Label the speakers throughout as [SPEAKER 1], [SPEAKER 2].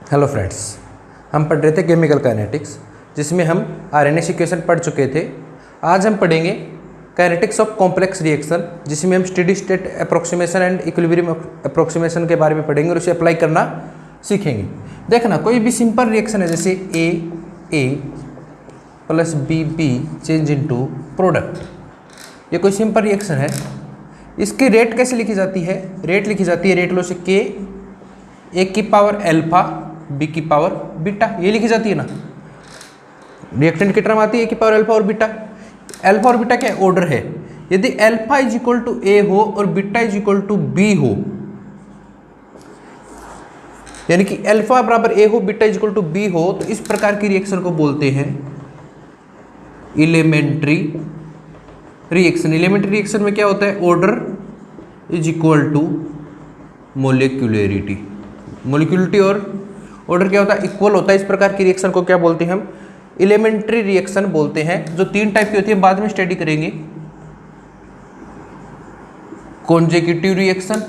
[SPEAKER 1] Hello friends, हम पढ़ रहे थे केमिकल काइनेटिक्स, जिसमें हम आरएनएस इक्वेशन पढ़ चुके थे। आज हम पढ़ेंगे काइनेटिक्स ऑफ कॉम्प्लेक्स रिएक्शन, जिसमें हम steady state approximation and equilibrium approximation के बारे में पढ़ेंगे और उसे अप्लाई करना सीखेंगे। देखना, कोई भी सिंपल रिएक्शन है जैसे A plus B change into product, ये कोई सिंपल रिएक्शन है। इसकी रेट कैसे लिखी जाती है? रेट लिखी जाती है रेट लो से के, ए की पावर अल्फा बी की पावर बीटा, ये लिखी जाती है ना। रिएक्टेंट की टर्म आती है ए की पावर अल्फा और बीटा। अल्फा और बीटा क्या ऑर्डर है? यदि अल्फा इज इक्वल टू ए हो और beta is equal to B हो, यानी कि अल्फा बराबर ए हो, beta is equal to B हो, तो इस प्रकार की रिएक्शन को बोलते हैं एलिमेंट्री रिएक्शन। एलिमेंट्री रिएक्शन में क्या होता है? Order is equal to molecularity. Molecularity और ऑर्डर क्या होता है? इक्वल होता है। इस प्रकार की रिएक्शन को क्या बोलते हैं? हम एलिमेंट्री रिएक्शन बोलते हैं, जो तीन टाइप की होती है, बाद में स्टडी करेंगे। Consecutive reaction,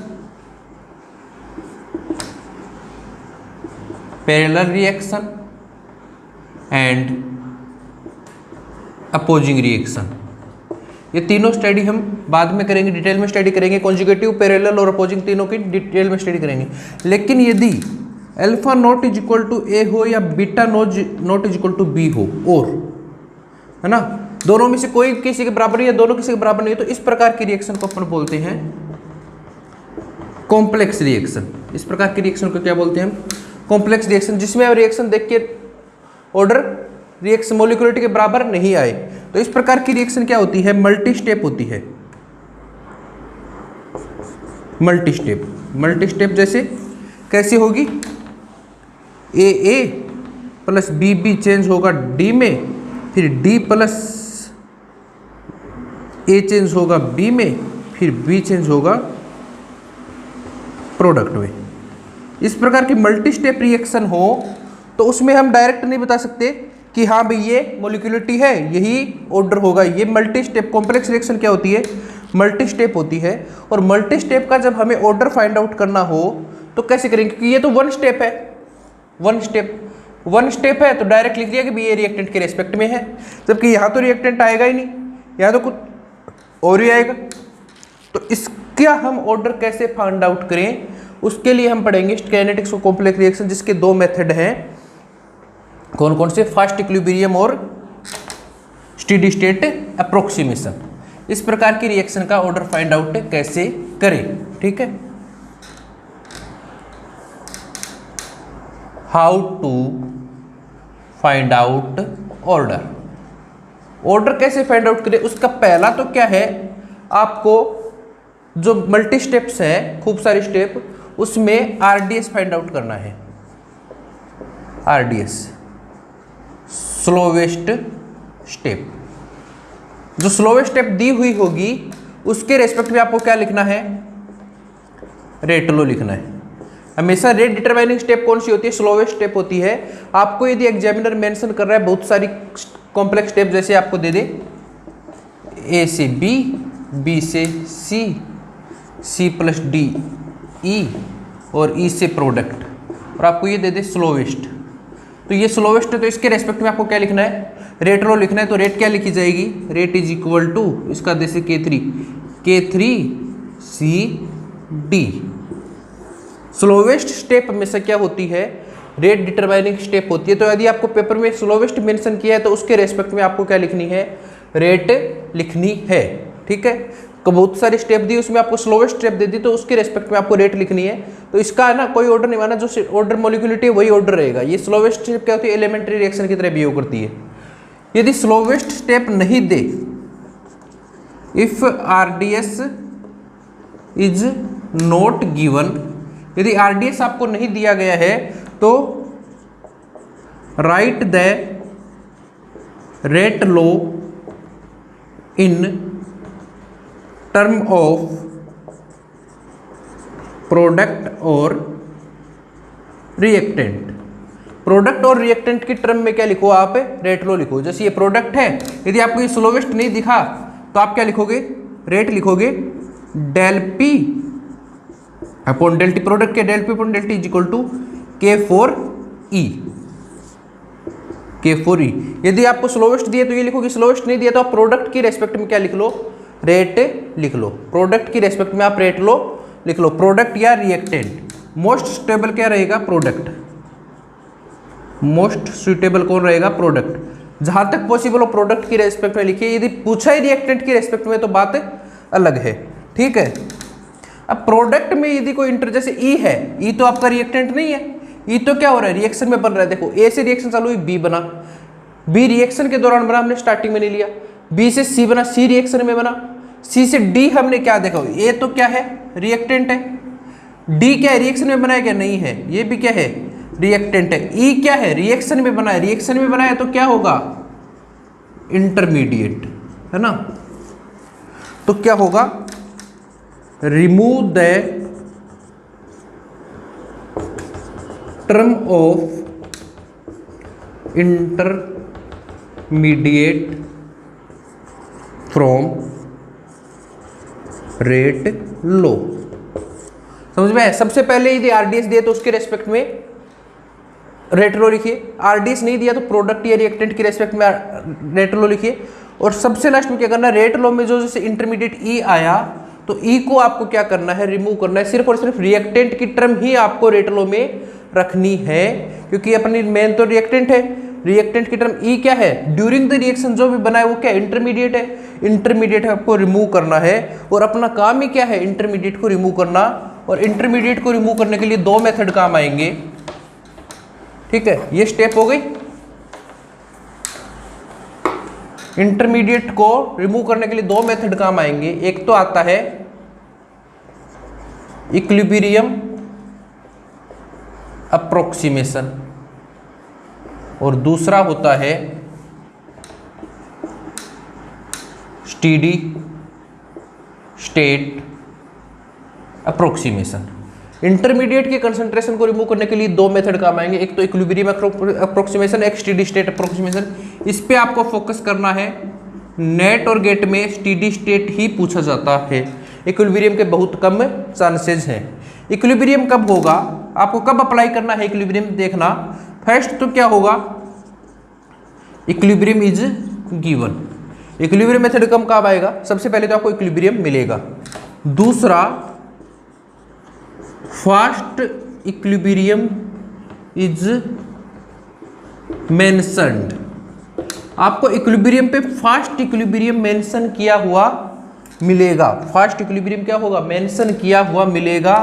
[SPEAKER 1] parallel reaction and opposing reaction. ये तीनों स्टडी हम बाद में करेंगे, डिटेल में स्टडी करेंगे। कॉन्जुगेटिव, पैरेलल और अपोजिंग तीनों की डिटेल में स्टडी करेंगे। लेकिन यदि alpha naught is equal to ए हो या beta naught is equal to B हो, और है ना, दोनों में से कोई किसी के बराबर या दोनों किसी के बराबर नहीं है, तो इस प्रकार की रिएक्शन को अपन बोलते हैं कॉम्प्लेक्स रिएक्शन। इस प्रकार की रिएक्शन को क्या बोलते हैं हम? कॉम्प्लेक्स रिएक्शन, जिसमें रिएक्शन देख के ऑर्डर रिएक्शन मोलिकुलरिटी के बराबर नहीं आए। तो इस प्रकार की रिएक्शन क्या होती है? मल्टी स्टेप होती है। मल्टी स्टेप जैसे कैसी होगी? ए प्लस बी चेंज होगा डी में, फिर डी प्लस ए चेंज होगा बी में, फिर बी चेंज होगा प्रोडक्ट में। इस प्रकार की मल्टी स्टेप रिएक्शन हो तो उसमें हम डायरेक्ट नहीं बता सकते कि हाँ भाई ये मोलिकुलरिटी है, यही ऑर्डर होगा। ये मल्टी स्टेप कॉम्प्लेक्स रिएक्शन क्या होती है? मल्टी स्टेप होती है। और मल्टी स्टेप का जब हमें ऑर्डर फाइंड आउट करना हो तो कैसे करेंगे? क्योंकि ये तो वन स्टेप है। वन स्टेप है तो डायरेक्ट लिख दिया कि ये रिएक्टेंट के रेस्पेक्ट में है, जबकि यहाँ तो रिएक्टेंट आएगा ही नहीं, यहाँ तो कुछ और ही आएगा। तो इसका हम ऑर्डर कैसे फाइंड आउट करें, उसके लिए हम पढ़ेंगे काइनेटिक्स ऑफ कॉम्प्लेक्स रिएक्शन, जिसके दो मेथड हैं। कौन कौन से? फास्ट इक्विलिब्रियम और स्टेडी स्टेट अप्रोक्सीमेशन। इस प्रकार की रिएक्शन का ऑर्डर फाइंड आउट कैसे करें, ठीक है। How to find out order कैसे फाइंड आउट करें, उसका पहला तो क्या है, आपको जो मल्टी स्टेप्स है, खूब सारी स्टेप, उसमें आरडीएस फाइंड आउट करना है। RDS slowest step. जो स्लोवेस्ट स्टेप दी हुई होगी उसके रेस्पेक्ट में आपको क्या लिखना है? रेट लो लिखना है। हमेशा रेट डिटरमाइनिंग स्टेप कौन सी होती है? स्लोवेस्ट स्टेप होती है। आपको यदि एग्जामिनर मेंशन कर रहा है बहुत सारी कॉम्प्लेक्स स्टेप, जैसे आपको दे दे ए से बी, बी से सी, सी प्लस डी ई और ई से प्रोडक्ट, और आपको ये दे दे स्लोवेस्ट, तो ये स्लोवेस्ट है। तो इसके रेस्पेक्ट में आपको क्या लिखना है? रेट लो लिखना है। तो रेट क्या लिखी जाएगी? रेट इज इक्वल टू, इसका जैसे K3 C D. Slowest step हमेशा क्या होती है? रेट डिटरमाइनिंग स्टेप होती है। तो यदि आपको पेपर में स्लोवेस्ट मेंशन किया है तो उसके रेस्पेक्ट में आपको क्या लिखनी है? रेट लिखनी है, ठीक है। तो बहुत सारी स्टेप दी, उसमें आपको स्लोवेस्ट स्टेप दे दी तो उसके रेस्पेक्ट में आपको रेट लिखनी है। तो इसका है ना कोई ऑर्डर नहीं माना, जो ऑर्डर मोलिकुलरिटी है वही ऑर्डर रहेगा। ये स्लोवेस्ट स्टेप क्या होती है? एलिमेंट्री रिएक्शन की तरह बिहेव करती है। यदि स्लोवेस्ट स्टेप नहीं दे, if RDS is not given, यदि आरडीएस आपको नहीं दिया गया है तो write the rate law in term of product और रिएक्टेंट। प्रोडक्ट और रिएक्टेंट की टर्म में क्या लिखो? आप रेट लो लिखो। जैसे ये प्रोडक्ट है, यदि आपको ये स्लोवेस्ट नहीं दिखा तो आप क्या लिखोगे? रेट लिखोगे del P upon del T. Product के del P upon del T is equal to K for E, K for ई। यदि आपको स्लोवेस्ट दिए तो ये लिखोगे, स्लोवेस्ट नहीं दिया तो आप प्रोडक्ट की रेस्पेक्ट में क्या लिख लो, रेट लिख लो। प्रोडक्ट की रेस्पेक्ट में आप रेट लो लिख लो, प्रोडक्ट या रिएक्टेंट। मोस्ट सुटेबल क्या रहेगा, प्रोडक्ट। मोस्ट सुटेबल कौन रहेगा, प्रोडक्ट। जहां तक पॉसिबल हो प्रोडक्ट की रेस्पेक्ट में लिखिए, यदि पूछा ही रिएक्टेंट की रेस्पेक्ट में तो बात अलग है, ठीक है। अब प्रोडक्ट में यदि कोई इंटर, जैसे ई है, ई तो आपका रिएक्टेंट नहीं है, ई तो क्या हो रहा है, रिएक्शन में बन रहा है। देखो ए से रिएक्शन चालू हुई, बी बना, बी रिएक्शन के दौरान बना, हमने स्टार्टिंग में नहीं लिया। बी से सी बना, सी रिएक्शन में बना। सी से डी हमने क्या देखा, ए तो क्या है, रिएक्टेंट है। डी क्या है, रिएक्शन में बनाया क्या, नहीं है, ये भी क्या है, रिएक्टेंट है। ई क्या है, रिएक्शन में बना है, रिएक्शन में बनाया तो क्या होगा, इंटरमीडिएट, है ना। तो क्या होगा, remove the term of intermediate from rate law. समझ में है। सबसे पहले यदि आरडीएस दिए तो उसके रेस्पेक्ट में रेट लो लिखिए, आरडीएस नहीं दिया तो प्रोडक्ट या रिएक्टेंट के रेस्पेक्ट में रेट लो लिखिए। और सबसे लास्ट में क्या करना है, रेट लो में जो जैसे इंटरमीडिएट ई आया तो ई को आपको क्या करना है, रिमूव करना है। सिर्फ और सिर्फ रिएक्टेंट की टर्म ही आपको रेट लो में रखनी है, क्योंकि अपनी मेन तो रिएक्टेंट है। रिएक्टेंट की टर्म ई क्या है, ड्यूरिंग द रिएक्शन जो भी बना है वो क्या, इंटरमीडिएट है। इंटरमीडिएट आपको रिमूव करना है और अपना काम ही क्या है, इंटरमीडिएट को रिमूव करना। और इंटरमीडिएट को रिमूव करने के लिए दो मेथड काम आएंगे, ठीक है। ये स्टेप हो गई। इंटरमीडिएट को रिमूव करने के लिए दो मेथड काम आएंगे। एक तो आता है इक्विलिब्रियम अप्रोक्सीमेशन और दूसरा होता है स्टेडी स्टेट अप्रोक्सीमेशन। इंटरमीडिएट के कंसंट्रेशन को रिमूव करने के लिए दो मेथड काम आएंगे, एक तो इक्विलिब्रियम अप्रोक्सीमेशन, एक स्टेडी स्टेट अप्रोक्सीमेशन। इस पे आपको फोकस करना है। नेट और गेट में स्टेडी स्टेट ही पूछा जाता है, इक्विलिब्रियम के बहुत कम चांसेस हैं। इक्विलिब्रियम कब होगा, आपको कब अप्लाई करना है इक्विलिब्रियम, देखना। फर्स्ट तो क्या होगा, equilibrium is given. Equilibrium method कब आएगा, सबसे पहले तो आपको इक्विलिब्रियम मिलेगा। दूसरा, फास्ट इक्विलिब्रियम इज मेंशन्ड। आपको इक्विलिब्रियम पे फास्ट इक्विलिब्रियम मेंशन किया हुआ मिलेगा। फास्ट इक्विलिब्रियम क्या होगा, मेंशन किया हुआ मिलेगा।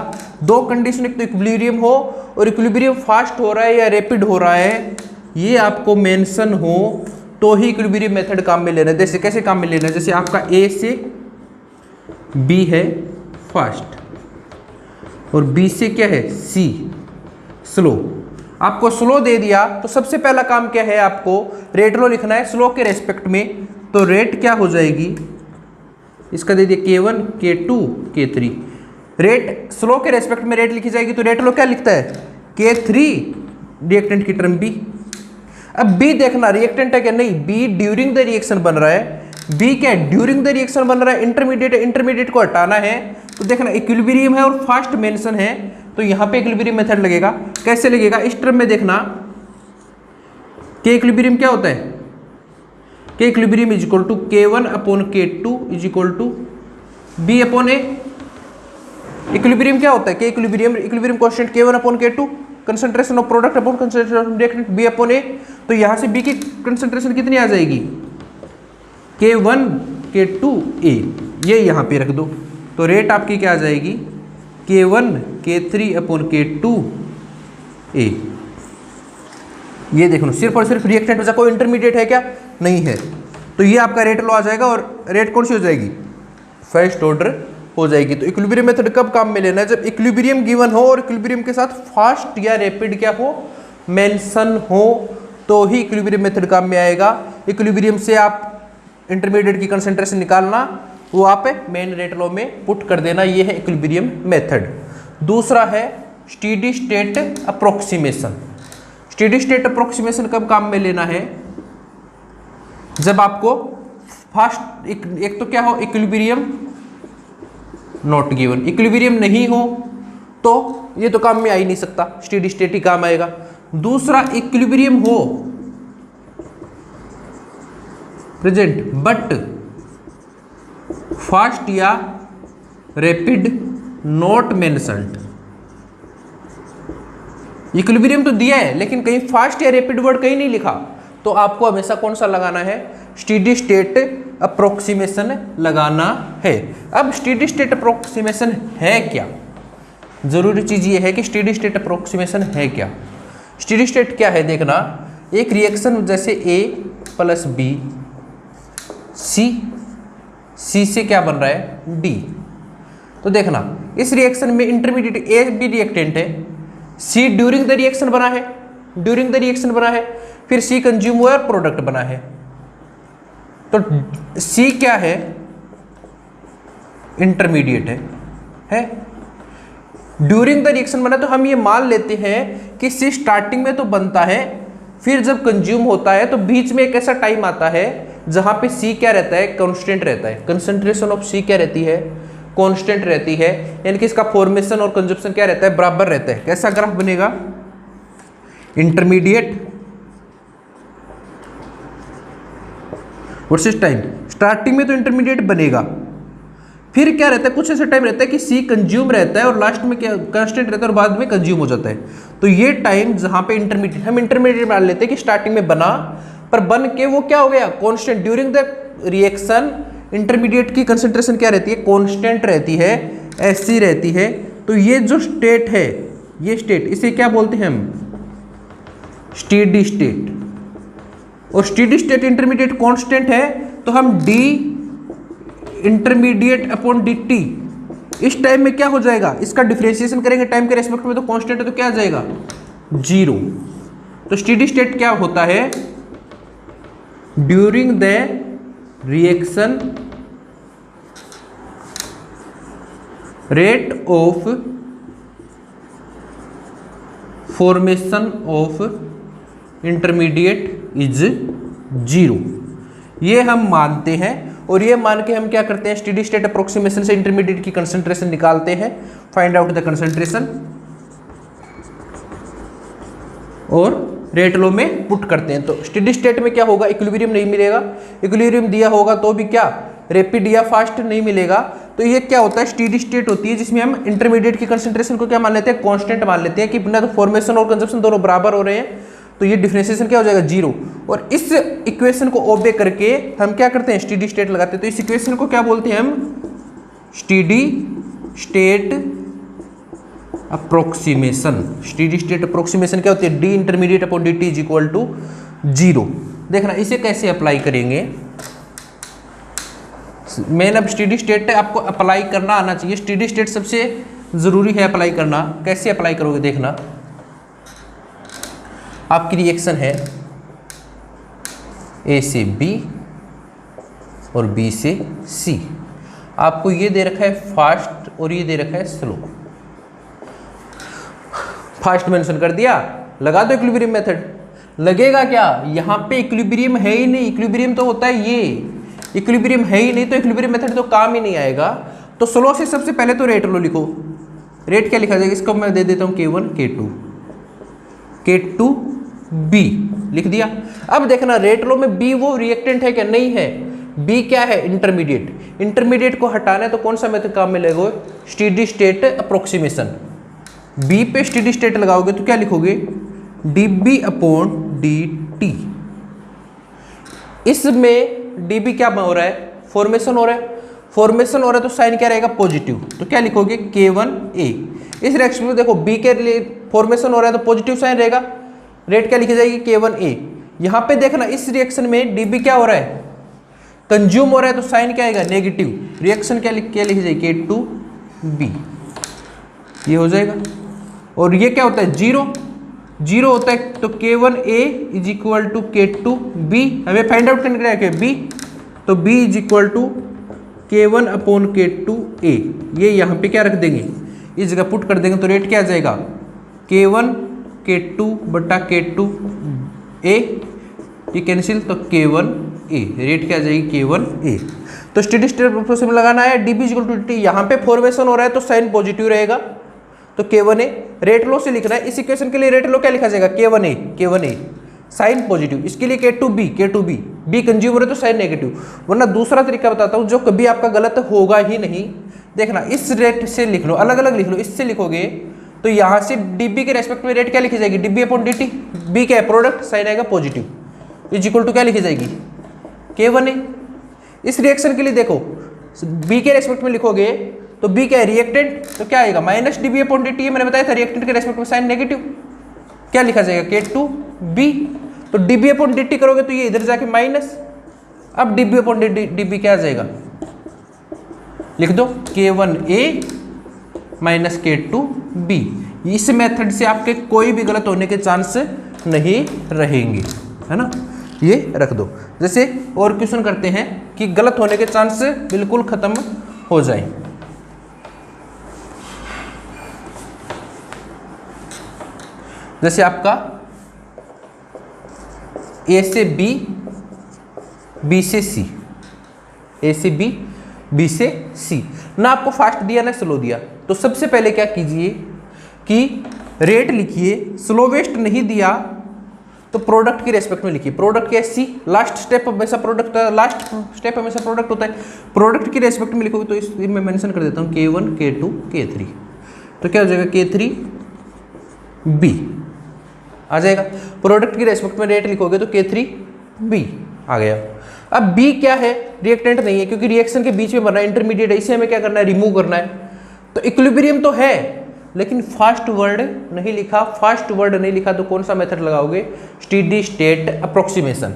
[SPEAKER 1] दो कंडीशन, एक तो इक्विलिब्रियम हो और इक्विलिब्रियम फास्ट हो रहा है या रैपिड हो रहा है, ये आपको मेंशन हो तो ही इक्विलिब्रियम मेथड काम में लेना है। जैसे कैसे काम में लेना है, जैसे आपका ए से बी है फास्ट और बी से क्या है सी स्लो। आपको स्लो दे दिया तो सबसे पहला काम क्या है, आपको रेट लो लिखना है स्लो के रेस्पेक्ट में। तो रेट क्या हो जाएगी, इसका दे दिया K1 K2 K3। Rate slow के रेस्पेक्ट में रेट लिखी जाएगी तो रेट लो क्या लिखता है, K3 रिएक्टेंट की टर्म B। अब B देखना रिएक्टेंट है क्या, नहीं, B ड्यूरिंग द रिएक्शन बन रहा है। B क्या है, ड्यूरिंग द रिएक्शन बन रहा है, इंटरमीडिएट है, इंटरमीडिएट को हटाना है। तो देखना इक्विलिब्रियम है और फास्ट मेंशन है, तो यहाँ पे इक्विलिब्रियम मेथड लगेगा। कैसे लगेगा, इस टर्म में देखना के इक्विलिब्रियम क्या होता है, के equilibrium is equal to K1 upon K2 is equal to B upon A। Equilibrium क्या होता है, के equilibrium, equilibrium constant K1 upon K2, concentration of product upon concentration of reactant B upon A। तो यहाँ से B की concentration कितनी आ जाएगी, K1 K2 A, ये यहाँ पे रख दो। तो रेट आपकी क्या आ जाएगी, K1 K3 upon K2 A। ये देख लो, सिर्फ और सिर्फ रिएक्टेंट बचा, कोई इंटरमीडिएट है क्या, नहीं है। तो ये आपका रेट लो आ जाएगा और रेट कौन सी हो जाएगी, फर्स्ट ऑर्डर हो जाएगी। तो इक्विलिब्रियम मेथड कब काम में लेना है, जब इक्विलिब्रियम गिवन हो और इक्विलिब्रियम के साथ फास्ट या रैपिड क्या हो, मेंशन हो, तो ही इक्विलिब्रियम मेथड काम में आएगा। इक्विलिब्रियम से आप इंटरमीडिएट की कंसंट्रेशन निकालना, वो आप मेन रेट लो में पुट कर देना, ये है इक्विलिब्रियम मेथड। दूसरा है steady state approximation. Steady state approximation कब काम में लेना है, जब आपको फास्ट एक तो क्या हो, इक्विलिब्रियम नॉट गिवन, इक्विलिब्रियम नहीं हो तो ये तो काम में आ ही नहीं सकता, स्टेडी स्टेट ही काम आएगा। दूसरा इक्विलिब्रियम हो प्रेजेंट बट फास्ट या रैपिड नॉट मेंशन्ड। इक्विलिब्रियम तो दिया है लेकिन कहीं फास्ट या रैपिड वर्ड कहीं नहीं लिखा, तो आपको हमेशा कौन सा लगाना है, स्टेडी स्टेट अप्रोक्सीमेशन लगाना है। अब स्टेडी स्टेट अप्रोक्सीमेशन है क्या, जरूरी चीज ये है कि स्टेडी स्टेट अप्रोक्सीमेशन है क्या। स्टेडी स्टेट क्या है देखना, एक रिएक्शन जैसे A प्लस B, C से क्या बन रहा है D, तो देखना इस रिएक्शन में इंटरमीडिएट A भी रिएक्टेंट है, C ड्यूरिंग द रिएक्शन बना है, फिर C कंज्यूम हुआ और प्रोडक्ट बना है। तो C क्या है, इंटरमीडिएट है ड्यूरिंग द रिएक्शन बना, तो हम ये मान लेते हैं कि C स्टार्टिंग में तो बनता है, फिर जब कंज्यूम होता है तो बीच में एक ऐसा टाइम आता है जहां पे C क्या रहता है, कांस्टेंट रहता है। कंसंट्रेशन ऑफ C क्या रहती है, कांस्टेंट रहती है, यानी कि इसका फॉर्मेशन और कंजप्शन क्या रहता है, बराबर रहता है। कैसा ग्राफ बनेगा, इंटरमीडिएट वर्सेस टाइम। स्टार्टिंग में तो इंटरमीडिएट बनेगा, फिर क्या रहता है, कुछ ऐसा टाइम रहता है कि C कंज्यूम रहता है और लास्ट में क्या कांस्टेंट रहता है और बाद में कंज्यूम हो जाता है। तो ये टाइम जहां पे इंटरमीडिएट, हम इंटरमीडिएट मान लेते हैं कि स्टार्टिंग में बना, पर बन के वो क्या हो गया, constant. During the reaction intermediate की कंसंट्रेशन क्या रहती है, कांस्टेंट रहती है, ऐसी रहती है। तो ये जो स्टेट है, ये स्टेट, इसे क्या बोलते हैं हम, स्टेडी स्टेट। और स्टेडी स्टेट इंटरमीडिएट कांस्टेंट है, तो हम d इंटरमीडिएट अपॉन dt, इस टाइम में क्या हो जाएगा, इसका डिफरेंशिएशन करेंगे टाइम के रेस्पेक्ट में, तो कांस्टेंट है तो क्या आ जाएगा, 0। तो स्टेडी स्टेट क्या होता है, during the reaction rate of formation of intermediate is 0, ये हम मानते हैं। और ये मान के हम क्या करते हैं, स्टेडी स्टेट अप्रोक्सीमेशन से इंटरमीडिएट की कंसंट्रेशन निकालते हैं, फाइंड आउट द कंसंट्रेशन, और रेट लो में पुट करते हैं। तो स्टेडी स्टेट में क्या होगा, इक्विलिब्रियम नहीं मिलेगा, इक्विलिब्रियम दिया होगा तो भी क्या रैपिड या फास्ट नहीं मिलेगा। तो ये क्या होता है, स्टेडी स्टेट होती है जिसमें हम इंटरमीडिएट की कंसंट्रेशन को क्या मान लेते हैं, कांस्टेंट मान लेते हैं कि बिना तो फॉर्मेशन और कंजप्शन दोनों बराबर हो रहे हैं, तो ये डिफरेंशिएशन क्या हो जाएगा, 0। और इस इक्वेशन को ओबे करके हम क्या करते हैं, स्टेडी स्टेट लगाते हैं। तो इस इक्वेशन को क्या बोलते हैं हम, steady state approximation. Steady state approximation क्या होती है, d intermediate upon dt is equal to 0। देखना इसे कैसे अप्लाई करेंगे, मेन अब स्टेडी स्टेट आपको अप्लाई करना आना चाहिए। स्टेडी स्टेट सबसे जरूरी है अप्लाई करना। कैसे अप्लाई करोगे, देखना आपकी रिएक्शन है A से B और B से C, आपको ये दे रखा है फास्ट और ये दे रखा है स्लो। फास्ट मेंशन कर दिया, लगा दो इक्विलिब्रियम मेथड। लगेगा क्या, यहाँ पे इक्विलिब्रियम है ही नहीं, इक्विलिब्रियम तो होता है ये, इक्विलिब्रियम है ही नहीं, तो इक्विलिब्रियम मेथड तो काम ही नहीं आएगा। तो स्लो से सबसे पहले तो रेट लो लिखो। रेट क्या लिखा जाएगा, इसको मैं दे देता हूँ K1 K2 K2B लिख दिया। अब देखना रेट लो में B वो रिएक्टेंट है क्या, नहीं है। B क्या है, इंटरमीडिएट। इंटरमीडिएट को हटाना है तो कौन सा मेथड काम में लगेगा, स्टेडी स्टेट अप्रोक्सीमेशन। B पे स्टेडी स्टेट लगाओगे तो क्या लिखोगे, dB अपॉन dt। इसमें dB क्या हो रहा है, फॉर्मेशन हो रहा है, फॉर्मेशन हो रहा है तो साइन क्या रहेगा, पॉजिटिव। तो क्या लिखोगे, K1A। इस रिएक्शन में देखो B के लिए फॉर्मेशन हो रहा है तो पॉजिटिव साइन रहेगा, रेट क्या लिखी जाएगी, K1A। यहाँ पे देखना इस रिएक्शन में dB क्या हो रहा है, कंज्यूम हो रहा है तो साइन क्या आएगा, नेगेटिव। रिएक्शन क्या लिखी जाएगी, K2B, ये हो जाएगा। और ये क्या होता है, 0 होता है, तो K1A is equal to K2B। हमें फाइंड आउट करने का है B, तो B is equal to K1 upon K2A। ये यहाँ पे क्या रख देंगे, इस जगह पुट कर देंगे, तो रेट क्या आ जाएगा, K1 K2 बटा K2A, ये कैंसिल, तो K1A। रेट क्या आ जाएगी, K1A। तो स्टेडी स्टेट प्रोसेस में लगाना है, dB is equal to dt। यहाँ पे फॉर्मेशन हो रहा है तो साइन पॉजिटिव रहेगा, तो K1A रेट लो से लिखना है। इस इक्वेशन के लिए रेट लो क्या लिखा जाएगा, K1A साइन पॉजिटिव, इसके लिए K2B बी कंज्यूमर है तो साइन नेगेटिव। वरना दूसरा तरीका बताता हूँ जो कभी आपका गलत होगा ही नहीं। देखना, इस रेट से लिख लो, अलग अलग लिख लो, इससे लिखोगे तो यहाँ से dB के रेस्पेक्ट में रेट क्या लिखी जाएगी, dB/dt, B क्या है प्रोडक्ट, साइन आएगा पॉजिटिव, इज इक्वल टू क्या लिखी जाएगी, K1A। इस रिएक्शन के लिए देखो B के रेस्पेक्ट में लिखोगे तो B क्या है रिएक्टेंट, तो क्या आएगा माइनस dB/dt, मैंने बताया था रिएक्टेंट के रेस्पेक्ट में साइन नेगेटिव, क्या लिखा जाएगा K2B। तो dB/dt करोगे तो ये इधर जाके माइनस, अब dB/dt क्या आ जाएगा, लिख दो K1A माइनस K2B। इस मेथड से आपके कोई भी गलत होने के चांस नहीं रहेंगे, है ना, ये रख दो। जैसे और क्वेश्चन करते हैं कि गलत होने के चांस बिल्कुल खत्म हो जाए। जैसे आपका A से B, B से C, A से B, B से C, ना आपको फास्ट दिया ना स्लो दिया, तो सबसे पहले क्या कीजिए कि रेट लिखिए, स्लोवेस्ट नहीं दिया तो प्रोडक्ट की रेस्पेक्ट में लिखिए, प्रोडक्ट क्या है C, लास्ट स्टेप हमेशा प्रोडक्ट, लास्ट स्टेप हमेशा प्रोडक्ट होता है, प्रोडक्ट की रेस्पेक्ट में लिखोगे तो इसमें मेंशन कर देता हूँ K1, K2, K3, तो क्या हो जाएगा K3B आ जाएगा। प्रोडक्ट की रेस्पेक्ट में रेट लिखोगे तो K3B आ गया। अब B क्या है, रिएक्टेंट नहीं है क्योंकि रिएक्शन के बीच में बना है, इंटरमीडिएट है, इसे हमें क्या करना है, रिमूव करना है। तो इक्विलिब्रियम तो है लेकिन फास्ट वर्ड नहीं लिखा, फास्ट वर्ड नहीं लिखा तो कौन सा मेथड लगाओगे, स्टेडी स्टेट अप्रोक्सीमेशन।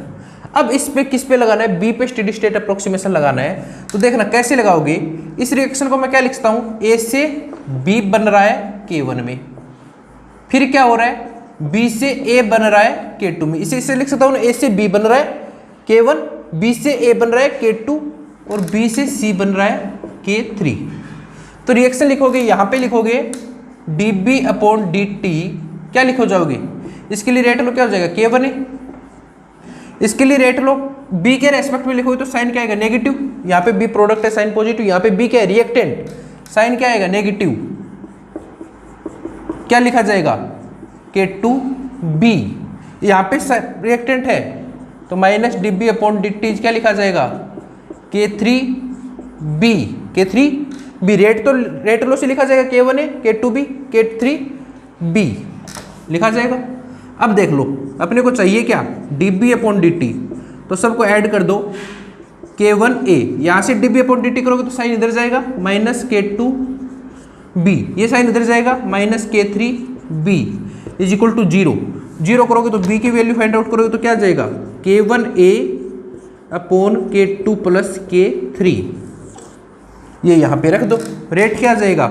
[SPEAKER 1] अब इस पे किस पे लगाना है, B पे स्टेडी स्टेट अप्रोक्सीमेशन लगाना है। तो देखना कैसे लगाओगे, इस रिएक्शन को मैं क्या लिखता हूँ, A से B बन रहा है K1 में, फिर क्या हो रहा है B से A बन रहा है K2 में, इसे लिख सकता हूँ A से B बन रहा है K1, B से A बन रहा है K2 और B से C बन रहा है K3। तो रिएक्शन लिखोगे, यहाँ पे लिखोगे dB/dt, क्या लिखो जाओगे, इसके लिए रेट लो क्या हो जाएगा K1A, इसके लिए रेट लो B के रेस्पेक्ट में लिखोगे तो साइन क्या आएगा नेगेटिव, यहाँ पे B प्रोडक्ट है साइन पॉजिटिव, यहाँ पे B क्या है रिएक्टेंट, साइन क्या आएगा नेगेटिव, क्या लिखा जाएगा K2B, यहाँ पे रिएक्टेंट है तो माइनस dB/dt क्या लिखा जाएगा K3B, K3B रेट लो से लिखा जाएगा K1A, K2B, K3B लिखा जाएगा। अब देख लो अपने को चाहिए क्या, dB/dt, तो सबको ऐड कर दो, K1A यहाँ से dB/dt करोगे तो साइन इधर जाएगा माइनस K2B, ये साइन इधर जाएगा minus K3B is equal to 0 करोगे तो B की वैल्यू फाइंड आउट करोगे तो क्या आ जाएगा K1A/K2 प्लस K3, ये यहाँ पे रख दो। रेट क्या आ जाएगा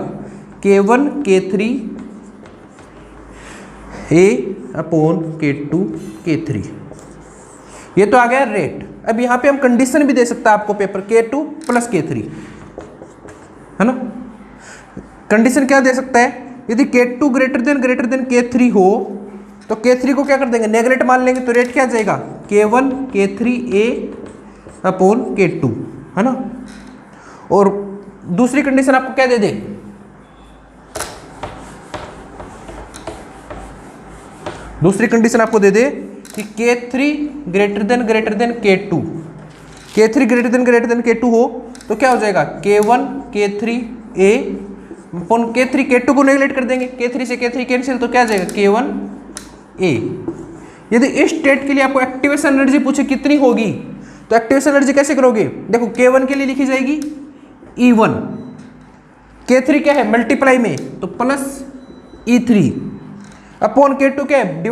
[SPEAKER 1] K1 K3A/K2 K3, ये तो आ गया रेट। अब यहाँ पे हम कंडीशन भी दे सकता है आपको पेपर K2 प्लस K3, है ना। कंडीशन क्या दे सकता है, यदि K2 ग्रेटर देन K3 हो तो K3 को क्या कर देंगे नेगलेक्ट मान लेंगे, तो रेट क्या आ जाएगा K1 K3A/K2, है ना। और दूसरी कंडीशन आपको क्या दे दे, दूसरी कंडीशन आपको दे दे कि K3 greater than K2, K3 greater than K2 हो तो क्या हो जाएगा K1 K3A/K3, K2 को नेगलेक्ट कर देंगे, K3 से K3 कैंसिल तो क्या आ जाएगा K1A। यदि इस स्टेट के लिए आपको एक्टिवेशन एनर्जी पूछे कितनी होगी तो एक्टिवेशन एनर्जी कैसे करोगे, देखो K1 के लिए लिखी जाएगी E1, K3 क्या है मल्टीप्लाई में तो प्लस E3 अपॉन K2 क्या है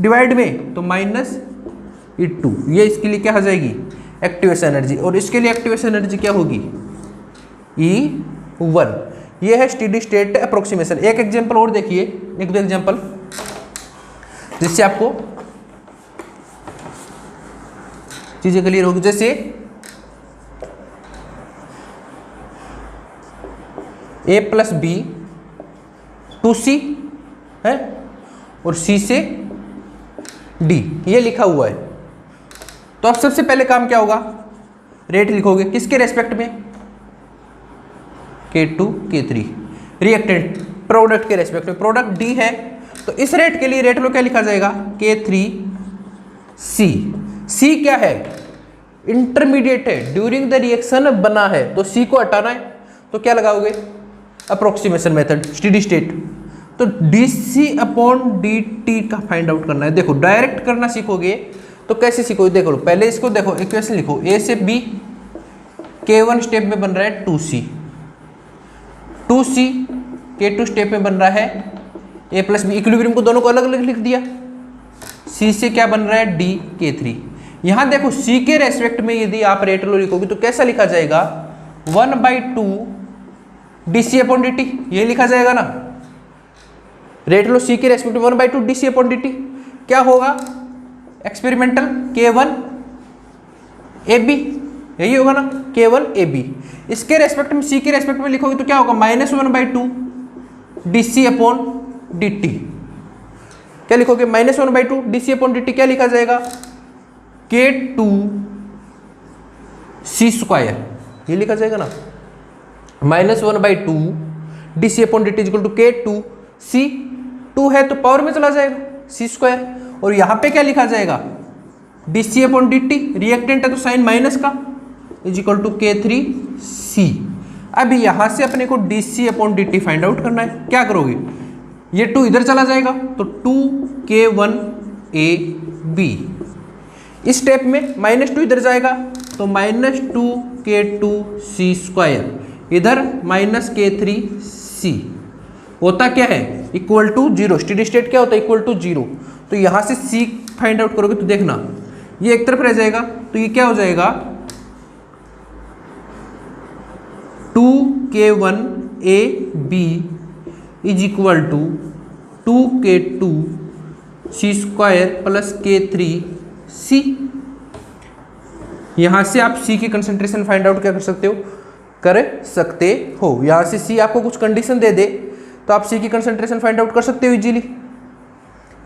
[SPEAKER 1] डिवाइड में तो माइनस E2, ये इसके लिए क्या हो जाएगी एक्टिवेशन एनर्जी, और इसके लिए एक्टिवेशन एनर्जी क्या होगी E1। ये है स्टेडी स्टेट अप्रोक्सीमेशन। एक एग्जांपल और देखिए, एक दो एग्जांपल जिससे आपको चीजें क्लियर होगी। जैसे A+B टू C है और C से D ये लिखा हुआ है, तो अब सबसे पहले काम क्या होगा, रेट लिखोगे किसके रेस्पेक्ट में K2 K3, रिएक्टेंट प्रोडक्ट के रेस्पेक्ट में, प्रोडक्ट डी है तो इस रेट के लिए रेट लो क्या लिखा जाएगा, K3C। C क्या है, इंटरमीडिएट है, ड्यूरिंग द रिएक्शन बना है, तो C को हटाना है तो क्या लगाओगे, अप्रोक्सीमेशन मेथड, स्टेडी स्टेट। तो dC/dt का फाइंड आउट करना है। देखो डायरेक्ट करना सीखोगे तो कैसे सीखोगे, देखो पहले इसको देखो, इक्वेशन लिखो, A से B K1 स्टेप में बन रहा है 2C, 2C K2 स्टेप में बन रहा है A प्लस बी, इक्विलिब्रियम को दोनों को अलग अलग लिख दिया। C से क्या बन रहा है, D K3। यहाँ देखो C के रेस्पेक्ट में यदि आप रेट लो लिखोगे तो कैसा लिखा जाएगा, 1/2 dC/dt, ये लिखा जाएगा ना। रेट लो C के रेस्पेक्ट में 1/2 dC/dt क्या होगा, एक्सपेरिमेंटल K1 AB, यही होगा ना, K1 AB। इसके रेस्पेक्ट में C के रेस्पेक्ट में लिखोगे तो क्या होगा, -1/2 dC/dt। क्या लिखोगे, -1/2 dC/dt क्या लिखा जाएगा, K2C², ये लिखा जाएगा ना। -1/2 dC/dt इक्वल टू K2C, 2 है तो पावर में चला जाएगा C², और यहाँ पे क्या लिखा जाएगा, dC/dt, रिएक्टेंट है तो साइन माइनस का, इज इक्वल टू K3C। अब यहाँ से अपने को dC/dt फाइंड आउट करना है। क्या करोगे, ये 2 इधर चला जाएगा तो 2K1AB, इस स्टेप में -2 इधर जाएगा तो -2K2C², इधर -K3C, होता क्या है, इक्वल टू 0। स्टेडी स्टेट क्या होता है, इक्वल टू 0। तो यहाँ से C फाइंड आउट करोगे तो देखना ये एक तरफ रह जाएगा तो ये क्या हो जाएगा, 2K1AB is equal to 2K2C² plus K3C। यहाँ से आप C की कंसंट्रेशन फाइंड आउट क्या कर सकते हो, यहाँ से C आपको कुछ कंडीशन दे दे तो आप C की कंसंट्रेशन फाइंड आउट कर सकते हो इजीली,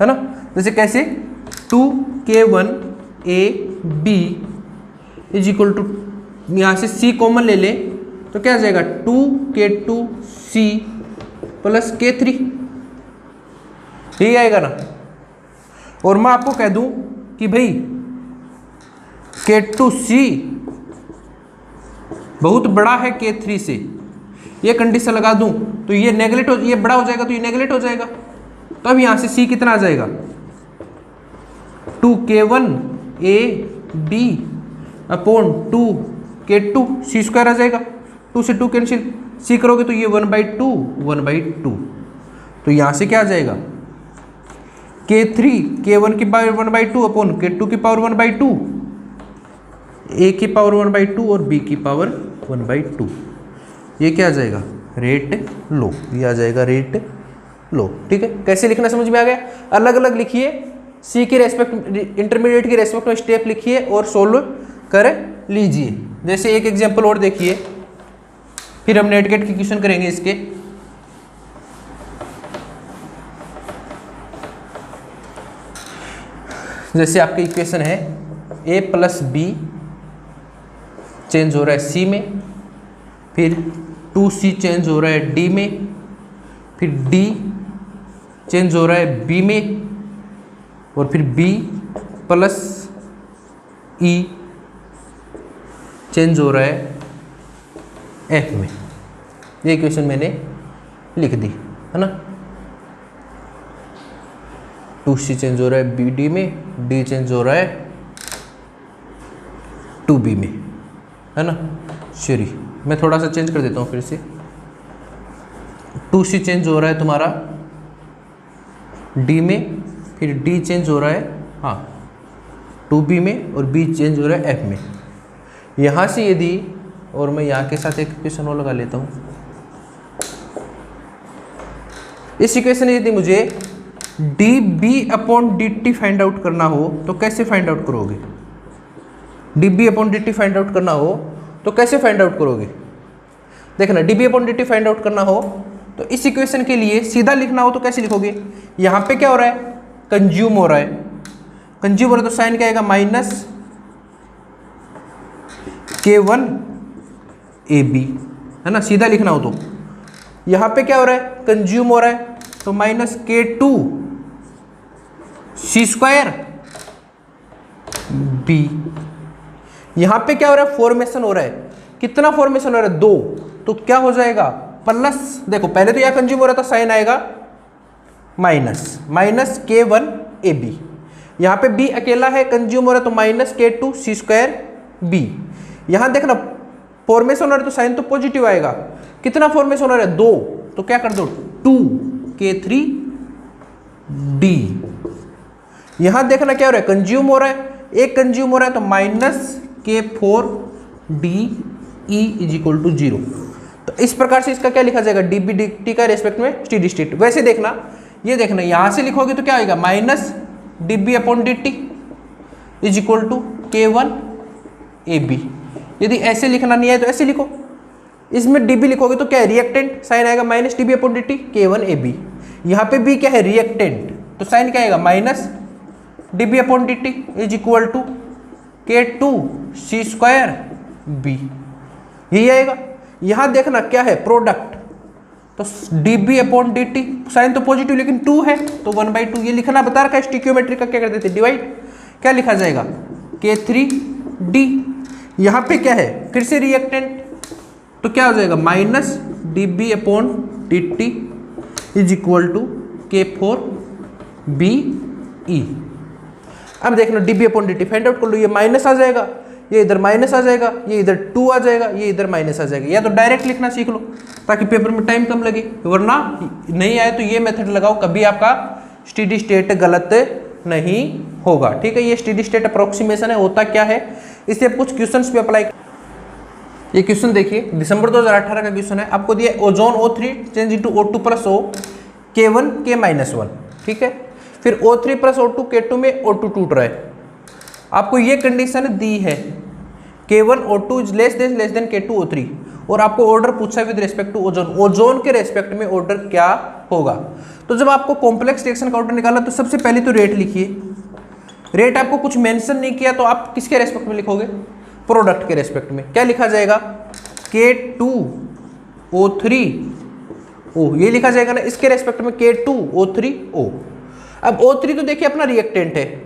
[SPEAKER 1] है ना। जैसे कैसे, 2K1AB इज इक्वल टू, यहाँ से C कॉमन ले ले तो क्या आ जाएगा, 2K2C प्लस K3, यही आएगा ना। और मैं आपको कह दूं कि भाई K2C बहुत बड़ा है K3 से, ये कंडीशन लगा दूं तो ये नेगलेक्ट हो, ये बड़ा हो जाएगा तो ये नेगलेक्ट हो जाएगा। तो अब यहाँ से C कितना आ जाएगा, 2K1AB अपॉन 2K2C² आ जाएगा, 2 से 2 कैंसिल, C करोगे तो ये 1/2 तो यहाँ से क्या आ जाएगा, K1 की पावर 1/2 अपॉन K2 की पावर 1/2, A की पावर 1/2 और B की पावर 1/2, ये क्या आ जाएगा, रेट लो, ये आ जाएगा रेट लो। ठीक है, कैसे लिखना समझ में आ गया। अलग अलग लिखिए, C के रेस्पेक्ट, इंटरमीडिएट के रेस्पेक्ट में स्टेप लिखिए और सोल्व कर लीजिए। जैसे एक एग्जांपल और देखिए, फिर हम नेट गेट की क्वेश्चन करेंगे इसके। जैसे आपकी इक्वेशन है A प्लस B चेंज हो रहा है C में, फिर 2C चेंज हो रहा है D में, फिर D चेंज हो रहा है B में, और फिर B प्लस E चेंज हो रहा है F में। ये इक्वेशन मैंने लिख दी, है ना। 2C चेंज हो रहा है BD में, D चेंज हो रहा है 2B में, है ना। चलिए मैं थोड़ा सा चेंज कर देता हूँ फिर से। 2C चेंज हो रहा है तुम्हारा D में, फिर D चेंज हो रहा है 2B में, और B चेंज हो रहा है F में। यहाँ से यदि, और मैं यहाँ के साथ एक इक्वेशन और लगा लेता हूँ। इस इक्वेशन यदि मुझे dB/dt फाइंड आउट करना हो तो कैसे फाइंड आउट करोगे, dB/dt फाइंड आउट करना हो तो कैसे फाइंड आउट करोगे। देखना, dB/dt फाइंड आउट करना हो तो इस इक्वेशन के लिए सीधा लिखना हो तो कैसे लिखोगे, यहाँ पे क्या हो रहा है, कंज्यूम हो रहा है, कंज्यूम हो रहा है तो साइन क्या आएगा, माइनस K1AB, है ना। सीधा लिखना हो तो यहाँ पे क्या हो रहा है, कंज्यूम हो रहा है, तो minus K2 C square B। यहाँ पे क्या हो रहा है, फॉर्मेशन हो रहा है, कितना फॉर्मेशन हो रहा है, 2, तो क्या हो जाएगा प्लस, देखो पहले तो यहाँ कंज्यूम हो रहा था, साइन आएगा माइनस K1 AB, यहाँ पे B अकेला है, कंज्यूम हो रहा है, तो minus K2 C square B। यहाँ देखना फॉर्मेशन हो रहा है तो साइन तो पॉजिटिव आएगा, कितना फॉर्मेशन हो रहा है, 2, तो क्या कर दो 2K3 D। यहाँ देखना क्या हो रहा है, कंज्यूम हो रहा है, एक कंज्यूम हो रहा है, तो minus K4 D E is equal to 0। तो इस प्रकार से इसका क्या लिखा जाएगा, dB dt का रेस्पेक्ट में स्टेडी स्टेट। वैसे देखना, ये देखना यहाँ से लिखोगे तो क्या आएगा, minus dB upon dt is equal to K1 AB। यदि ऐसे लिखना नहीं है तो ऐसे लिखो, इसमें dB लिखोगे तो क्या है, रिएक्टेंट, साइन आएगा minus dB upon dt K1 AB। यहाँ पे B क्या है, रिएक्टेंट, तो साइन क्या आएगा, minus dB upon dt is equal to K2 C square B, यही आएगा। यहाँ देखना क्या है, प्रोडक्ट, तो dB अपॉन dt, साइन तो पॉजिटिव लेकिन 2 है, तो 1/2, ये लिखना बता रखा है, स्टिक्योमेट्री का क्या करते थे, डिवाइड, क्या लिखा जाएगा K3D। यहाँ पे क्या है, फिर से रिएक्टेंट, तो क्या हो जाएगा minus dB upon dt is equal to K4BE। अब देखना dB upon dt find out कर लो, ये माइनस आ जाएगा, ये इधर माइनस आ जाएगा, ये इधर 2 आ जाएगा, ये इधर माइनस आ जाएगा। या तो डायरेक्ट लिखना सीख लो ताकि पेपर में टाइम कम लगे, वरना नहीं आए तो ये मेथड लगाओ, कभी आपका स्टेडी स्टेट गलत नहीं होगा। ठीक है, ये स्टेडी स्टेट अप्रोक्सीमेशन है, होता क्या है, इससे आप कुछ क्वेश्चंस पे अप्लाई। ये क्वेश्चन देखिए, दिसंबर 2018 का क्वेश्चन है, आपको दिया ozone O3 change into O2 plus O K1 K-1, ठीक है। फिर O3 प्लस O2 K2 में O2 टूट रहा है, आपको ये कंडीशन दी है K1 O2 is less than K2 O3, और आपको ऑर्डर पूछा है with respect to ozone, ozone के रेस्पेक्ट में ऑर्डर क्या होगा। तो जब आपको कॉम्प्लेक्स रिएक्शन का ऑर्डर निकाला तो सबसे पहले तो रेट लिखिए, रेट आपको कुछ मेंशन नहीं किया तो आप किसके रेस्पेक्ट में लिखोगे, प्रोडक्ट के रेस्पेक्ट में। क्या लिखा जाएगा, K2O3O, ये लिखा जाएगा ना, इसके रेस्पेक्ट में K2O3O। अब O3 तो देखिए अपना रिएक्टेंट है,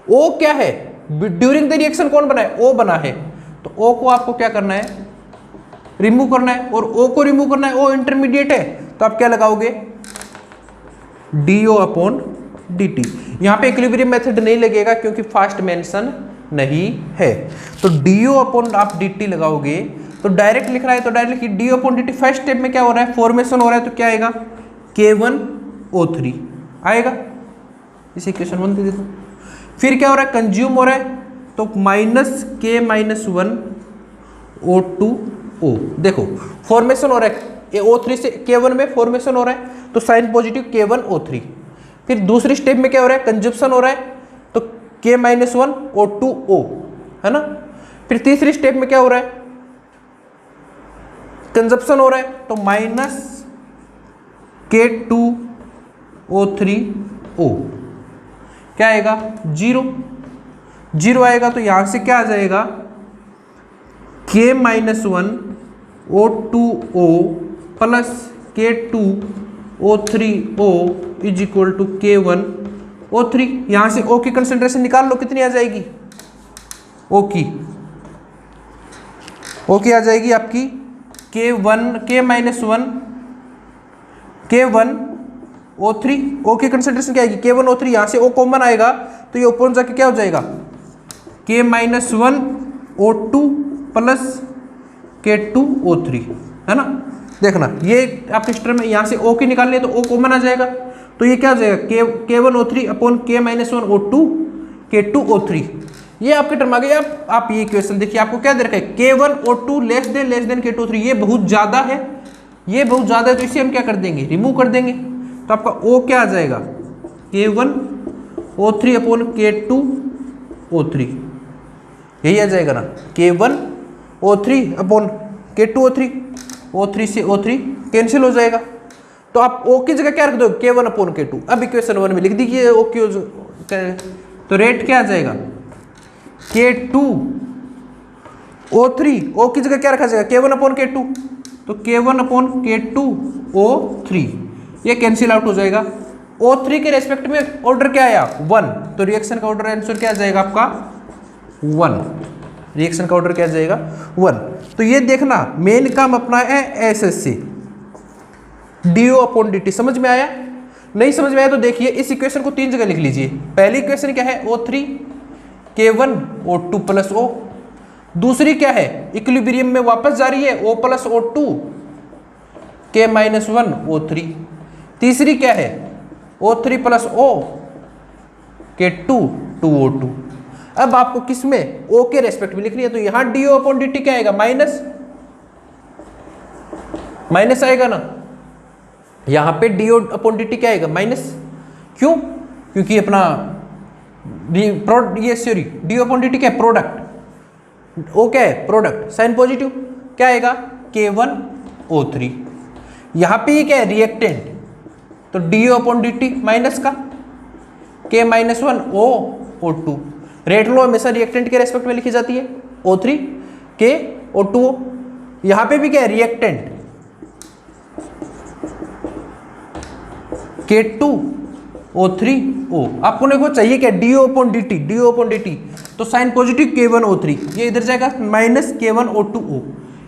[SPEAKER 1] O क्या है, ड्यूरिंग द रिएक्शन कौन बना है, O बना है, तो O को आपको क्या करना है, रिमूव करना है, और O को रिमूव करना है, O इंटरमीडिएट है, तो आप क्या लगाओगे, DO अपॉन DT। यहाँ पे इक्विलिब्रियम मेथड नहीं लगेगा क्योंकि फास्ट मेंशन नहीं है, तो DO अपॉन आप DT लगाओगे, तो डायरेक्ट लिख रहा है तो डायरेक्ट लिखिए DO upon DT। First step में क्या हो रहा है, फॉर्मेशन हो रहा है, तो क्या आएगा, K1O3 आएगा, इसे इक्वेशन 1 दे देता हूँ। फिर क्या हो रहा है, कंज्यूम हो रहा है, तो माइनस K-1 O2O। देखो फॉर्मेशन हो रहा है, ये O3 से K1 में फॉर्मेशन हो रहा है, तो साइन पॉजिटिव K1O3। फिर दूसरी स्टेप में क्या हो रहा है, कंजप्शन हो रहा है, तो K-1 O2O, है ना। फिर तीसरी स्टेप में क्या हो रहा है, कंजप्शन हो रहा है, तो माइनस K2O3O, क्या आएगा, 0 आएगा, तो यहां से क्या आ जाएगा, K-1 O2O plus K2O3O is equal to K1O3। यहां से O की कंसेंट्रेशन निकाल लो, कितनी आ जाएगी, O की आ जाएगी आपकी K-1O3, O की कंसेंट्रेशन क्या आएगी, K1O3, यहां से O कॉमन आएगा तो ये ऊपर जाके क्या हो जाएगा, K-1 O2 प्लस K2O3, है ना। देखना ये आपके स्ट्रम में यहाँ से O की निकाल लिया तो O कॉमन आ जाएगा, तो ये क्या हो जाएगा, K1O3 upon K-1 O2 K2O3, ये आपके टर्म आ गए। आप ये क्वेश्चन देखिए, आपको क्या दे रखा है, K1O2 लेस देन K2O3, ये बहुत ज़्यादा है, तो इसे हम क्या कर देंगे, रिमूव कर देंगे, तो आपका O क्या आ जाएगा, K1O3 अपॉन K2O3, यही आ जाएगा ना, K1O3 अपॉन K2O3, O3 से O3 कैंसिल हो जाएगा, तो आप O की जगह क्या रख दो, K1 अपॉन K2। अब इक्वेशन 1 में लिख दीजिए O की, तो रेट क्या आ जाएगा, K2O3, O की जगह क्या रखा जाएगा, K1 अपॉन K2, तो K1 अपॉन K2O3 ये कैंसिल आउट हो जाएगा। O3 के रेस्पेक्ट में ऑर्डर क्या आया 1, तो रिएक्शन का ऑर्डर आंसर क्या आ जाएगा आपका 1। रिएक्शन का ऑर्डर क्या आ जाएगा 1। तो ये देखना मेन काम अपना है एसएससी DO अपॉन DT। समझ में आया? नहीं समझ में आया तो देखिए इस इक्वेशन को 3 जगह लिख लीजिए। पहली इक्वेशन क्या है O3 K1 O2 plus O। दूसरी क्या है इक्विलिब्रियम में वापस जा रही है O plus O2 K minus 1 O3। तीसरी क्या है O3 plus O K2 2O2। अब आपको किस में O के रेस्पेक्ट में लिखनी है, तो यहां DO अपॉन DT क्या आएगा माइनस आएगा ना। यहां पे DO अपॉन DT क्या आएगा माइनस। क्यों? क्योंकि अपना ये सॉरी DO अपॉन DT क्या है प्रोडक्ट, O क्या है प्रोडक्ट, साइन पॉजिटिव क्या आएगा K1 O3। यहां पे ये क्या है रिएक्टेंट, तो DO अपॉन DT माइनस का K माइनस 1 O2। रेट लो हमेशा रिएक्टेंट के रेस्पेक्ट में लिखी जाती है O3 K O2O। यहां पे भी क्या है रिएक्टेंट K2 O3O। आपको देखो चाहिए क्या DO अपॉन DT, तो साइन पॉजिटिव K1 O3 ये इधर जाएगा माइनस K1 O2O,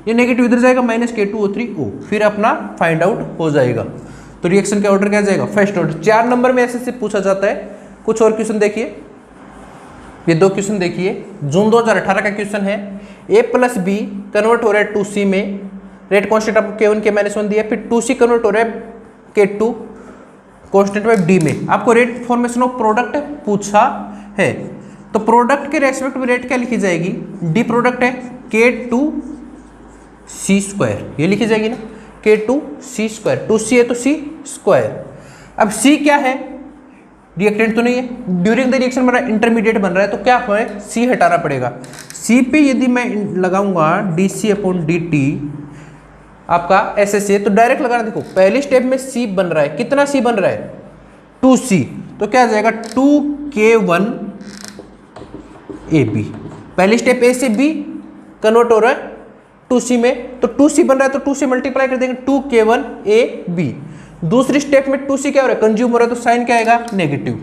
[SPEAKER 1] ये नेगेटिव इधर जाएगा माइनस K2 O3O। फिर अपना फाइंड आउट हो जाएगा। तो रिएक्शन का ऑर्डर क्या जाएगा फर्स्ट ऑर्डर। 4 नंबर में ऐसे से पूछा जाता है। कुछ और क्वेश्चन देखिए, ये 2 क्वेश्चन देखिए। जून 2018 का क्वेश्चन है A प्लस बी कन्वर्ट हो रहा है 2C में, रेट कॉन्स्टेंट आपको K1 K माइनस 1 दिया, फिर 2C कन्वर्ट हो रहा है K2 कॉन्स्टेंट में D में। आपको रेट फॉर्मेशन ऑफ प्रोडक्ट पूछा है, तो प्रोडक्ट के रेस्पेक्ट में रेट क्या लिखी जाएगी, D प्रोडक्ट है K2C², ये लिखी जाएगी ना K2C², 2C है तो C²। अब C क्या है रिएक्टेंट तो नहीं है, ड्यूरिंग द रिएक्शन बन रहा है इंटरमीडिएट बन रहा है, तो क्या है C हटाना पड़ेगा। C पे यदि मैं लगाऊंगा DC अपॉन DT आपका SSA, तो डायरेक्ट लगाना। देखो पहले स्टेप में C बन रहा है, कितना C बन रहा है 2C, तो क्या आ जाएगा 2K1AB। पहली स्टेप A से B कन्वर्ट हो रहा है 2C में, तो 2C बन रहा है तो 2 से मल्टीप्लाई कर देंगे 2K1AB। दूसरी स्टेप में 2C क्या हो रहा है कंज्यूम हो रहा है, तो साइन क्या आएगा नेगेटिव।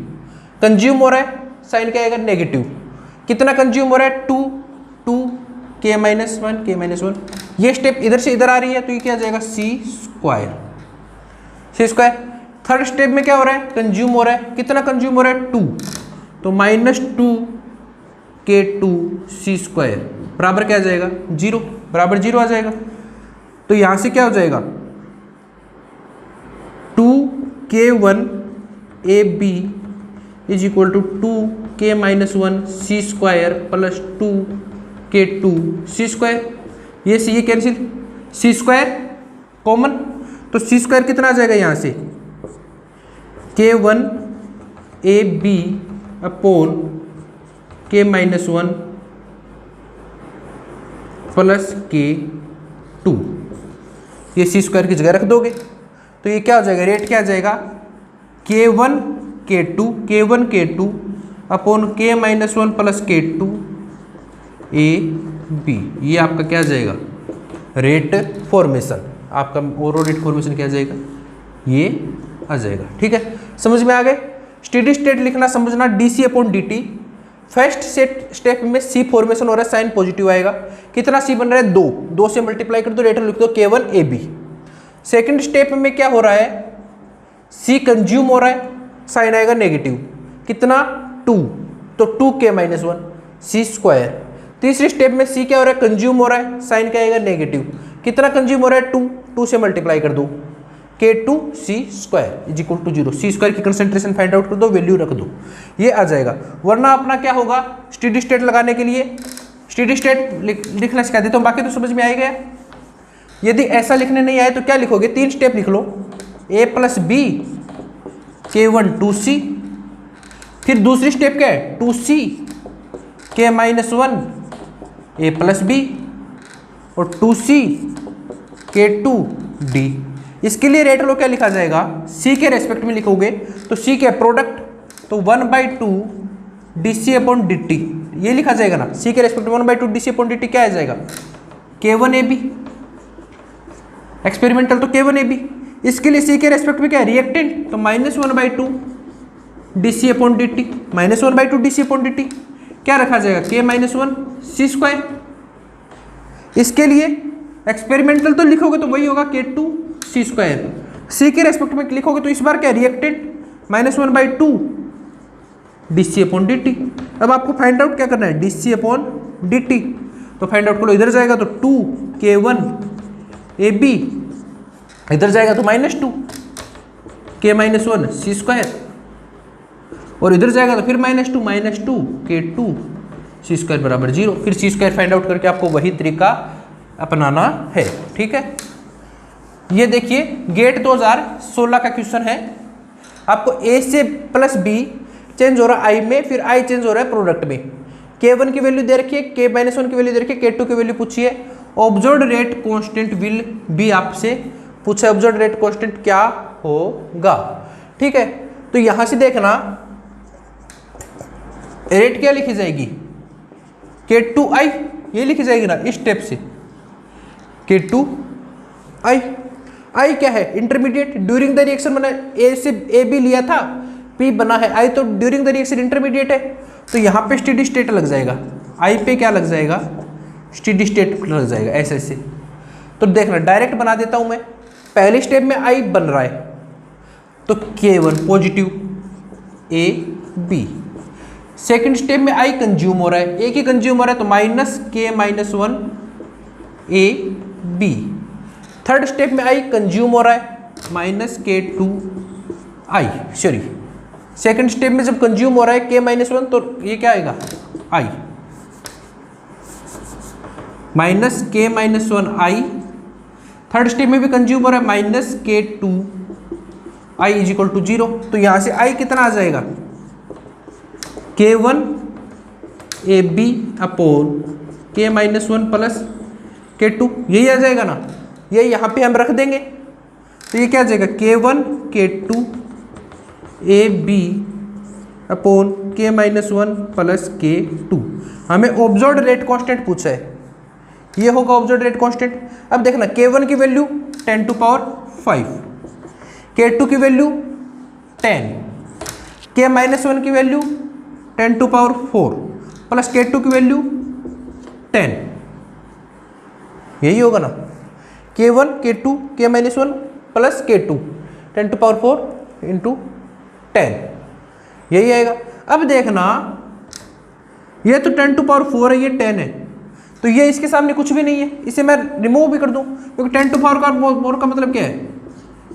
[SPEAKER 1] कंज्यूम हो रहा है साइन क्या आएगा नेगेटिव। कितना कंज्यूम हो रहा है 2 K माइनस 1। ये स्टेप इधर से इधर आ रही है, तो ये क्या आ जाएगा C²। थर्ड स्टेप में क्या हो रहा है कंज्यूम हो रहा है, कितना कंज्यूम हो रहा है 2, तो माइनस 2K2C² बराबर क्या आ जाएगा 0, बराबर 0 आ जाएगा। तो यहां से क्या हो जाएगा 2K1AB is equal to 2K minus 1C² plus 2K2C²। ये कैंसिल, C² कॉमन, तो C² कितना आ जाएगा यहाँ से K1AB upon K minus 1 plus K2, ये C² की जगह रख दोगे, तो ये क्या हो जाएगा रेट क्या आ जाएगा K1 K2 upon K minus 1 plus K2AB। ये आपका क्या आ जाएगा रेट फॉर्मेशन, आपका ओवरऑल रेट फॉर्मेशन क्या आ जाएगा ये आ जाएगा। ठीक है, समझ में आ गए। स्टेडी स्टेट लिखना समझना DC upon DT। First step में C फॉर्मेशन हो रहा है, साइन पॉजिटिव आएगा। कितना C बन रहा है 2 से मल्टीप्लाई कर दो, रेट लिख दो K1AB। सेकेंड स्टेप में क्या हो रहा है C कंज्यूम हो रहा है, साइन आएगा नेगेटिव, कितना 2, तो 2K माइनस 1 C²। तीसरी स्टेप में C क्या हो रहा है कंज्यूम हो रहा है, साइन क्या आएगा नेगेटिव, कितना कंज्यूम हो रहा है 2 से मल्टीप्लाई कर दो K2C² is equal to 0। C² की कंसेंट्रेशन फाइंड आउट कर दो, वैल्यू रख दो, ये आ जाएगा। वरना अपना क्या होगा स्टेडी स्टेट लगाने के लिए स्टेडी स्टेट लिखना सिखा देता हूँ, बाकी तो समझ में आएगा। यदि ऐसा लिखने नहीं आए तो क्या लिखोगे, 3 स्टेप लिख लो A plus B K1 2C, फिर दूसरी स्टेप क्या है 2C K minus 1 A plus B और 2C K2D। इसके लिए रेट लो क्या लिखा जाएगा C के रेस्पेक्ट में लिखोगे तो C क्या प्रोडक्ट, तो 1/2 DC अपॉन DT ये लिखा जाएगा ना। C के रेस्पेक्ट में 1/2 DC अपॉन DT क्या आ जाएगा K1AB। एक्सपेरिमेंटल तो K1AB, इसके लिए C के रेस्पेक्ट में क्या है रिएक्टेंट, तो -1/2 dC/dt, -1/2 dC/dt क्या रखा जाएगा K-1 C²। इसके लिए एक्सपेरिमेंटल तो लिखोगे तो वही होगा K2 C²। C के रेस्पेक्ट में लिखोगे तो इस बार क्या रिएक्टेंट -1/2 dC/dt। अब आपको फाइंड आउट क्या करना है dC/dt, तो फाइंड आउट करो, इधर जाएगा तो 2K1AB, इधर जाएगा तो -2 K-1 C², और इधर जाएगा तो फिर -2 K2 C² बराबर 0। फिर C² फाइंड आउट करके आपको वही तरीका अपनाना है। ठीक है, ये देखिए गेट 2016 का क्वेश्चन है। आपको A से +B चेंज हो रहा है I में, फिर I चेंज हो रहा है प्रोडक्ट में। K1 की वैल्यू दे रखी है, K-1 की वैल्यू दे रखी है, K2 की वैल्यू पूछी है। Observed rate constant will be आपसे पूछा है, ऑब्जर्व्ड रेट कांस्टेंट क्या होगा। ठीक है, तो यहां से देखना रेट क्या लिखी जाएगी K2I, ये लिखी जाएगी ना इस स्टेप से K2I। I क्या है इंटरमीडिएट, ड्यूरिंग द रिएक्शन बना A से AB लिया था, P बना है I, तो ड्यूरिंग द रिएक्शन इंटरमीडिएट है, तो यहाँ पे स्टेडी स्टेट लग जाएगा, I पे क्या लग जाएगा स्टेडी स्टेट लग जाएगा ऐसे। तो देखना डायरेक्ट बना देता हूँ मैं। पहले स्टेप में I बन रहा है तो K1 positive AB, second step में I कंज्यूम हो रहा है, एक ही कंज्यूम हो रहा है तो -K-1 AB। थर्ड स्टेप में I कंज्यूम हो रहा है -K2I, सॉरी सेकेंड स्टेप में जब कंज्यूम हो रहा है K-1 तो ये क्या आएगा I -K-1I। थर्ड स्टेप में भी कंज्यूम हो रहा है -K2I = 0, तो यहां से I कितना आ जाएगा K1 AB upon K-1 plus K2, यही आ जाएगा ना, ये यहाँ पे हम रख देंगे तो ये क्या आ जाएगा K1 K2 AB upon K-1 plus K2। हमें ऑब्जर्व्ड रेट कांस्टेंट पूछा है, ये होगा ऑब्जर्व्ड रेट कांस्टेंट। अब देखना K1 की वैल्यू 10⁵, K2 की वैल्यू 10, K-1 की वैल्यू 10⁴ प्लस K2 की वैल्यू 10, यही होगा ना K1 K2 K-1 plus K2 10⁴ × 10, यही आएगा। अब देखना ये तो 10⁴ है, ये 10 है, तो ये इसके सामने कुछ भी नहीं है, इसे मैं रिमूव भी कर दूं, क्योंकि 10⁴ का मतलब क्या है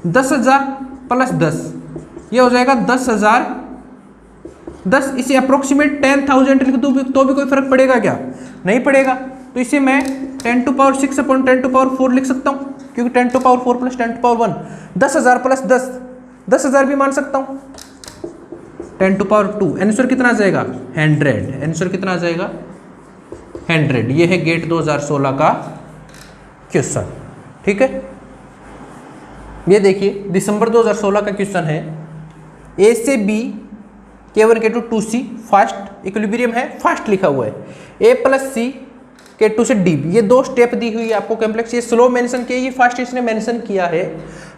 [SPEAKER 1] 10,000 प्लस 10, ये हो जाएगा 10,000 10, इसे अप्रोक्सीमेट 10,000 लिख दूँ तो भी कोई फर्क पड़ेगा क्या, नहीं पड़ेगा। तो इसे मैं 10⁶ अपॉन 10⁴ लिख सकता हूँ, क्योंकि 10⁴ प्लस 10⁴ 10,000 प्लस 10 10,000 भी मान सकता हूँ। 10⁵, आंसर कितना आ जाएगा 100, आंसर कितना आ जाएगा 100। ये है गेट 2016 का क्वेश्चन। ठीक है, ये देखिए दिसंबर 2016 का क्वेश्चन है। A से B K1 K2 2C fast equilibrium है, फास्ट लिखा हुआ है। A प्लस C K2 से D, ये दो स्टेप दी हुई है आपको कॉम्प्लेक्स, ये स्लो मेंशन किया, ये फास्ट इसने मेंशन किया है।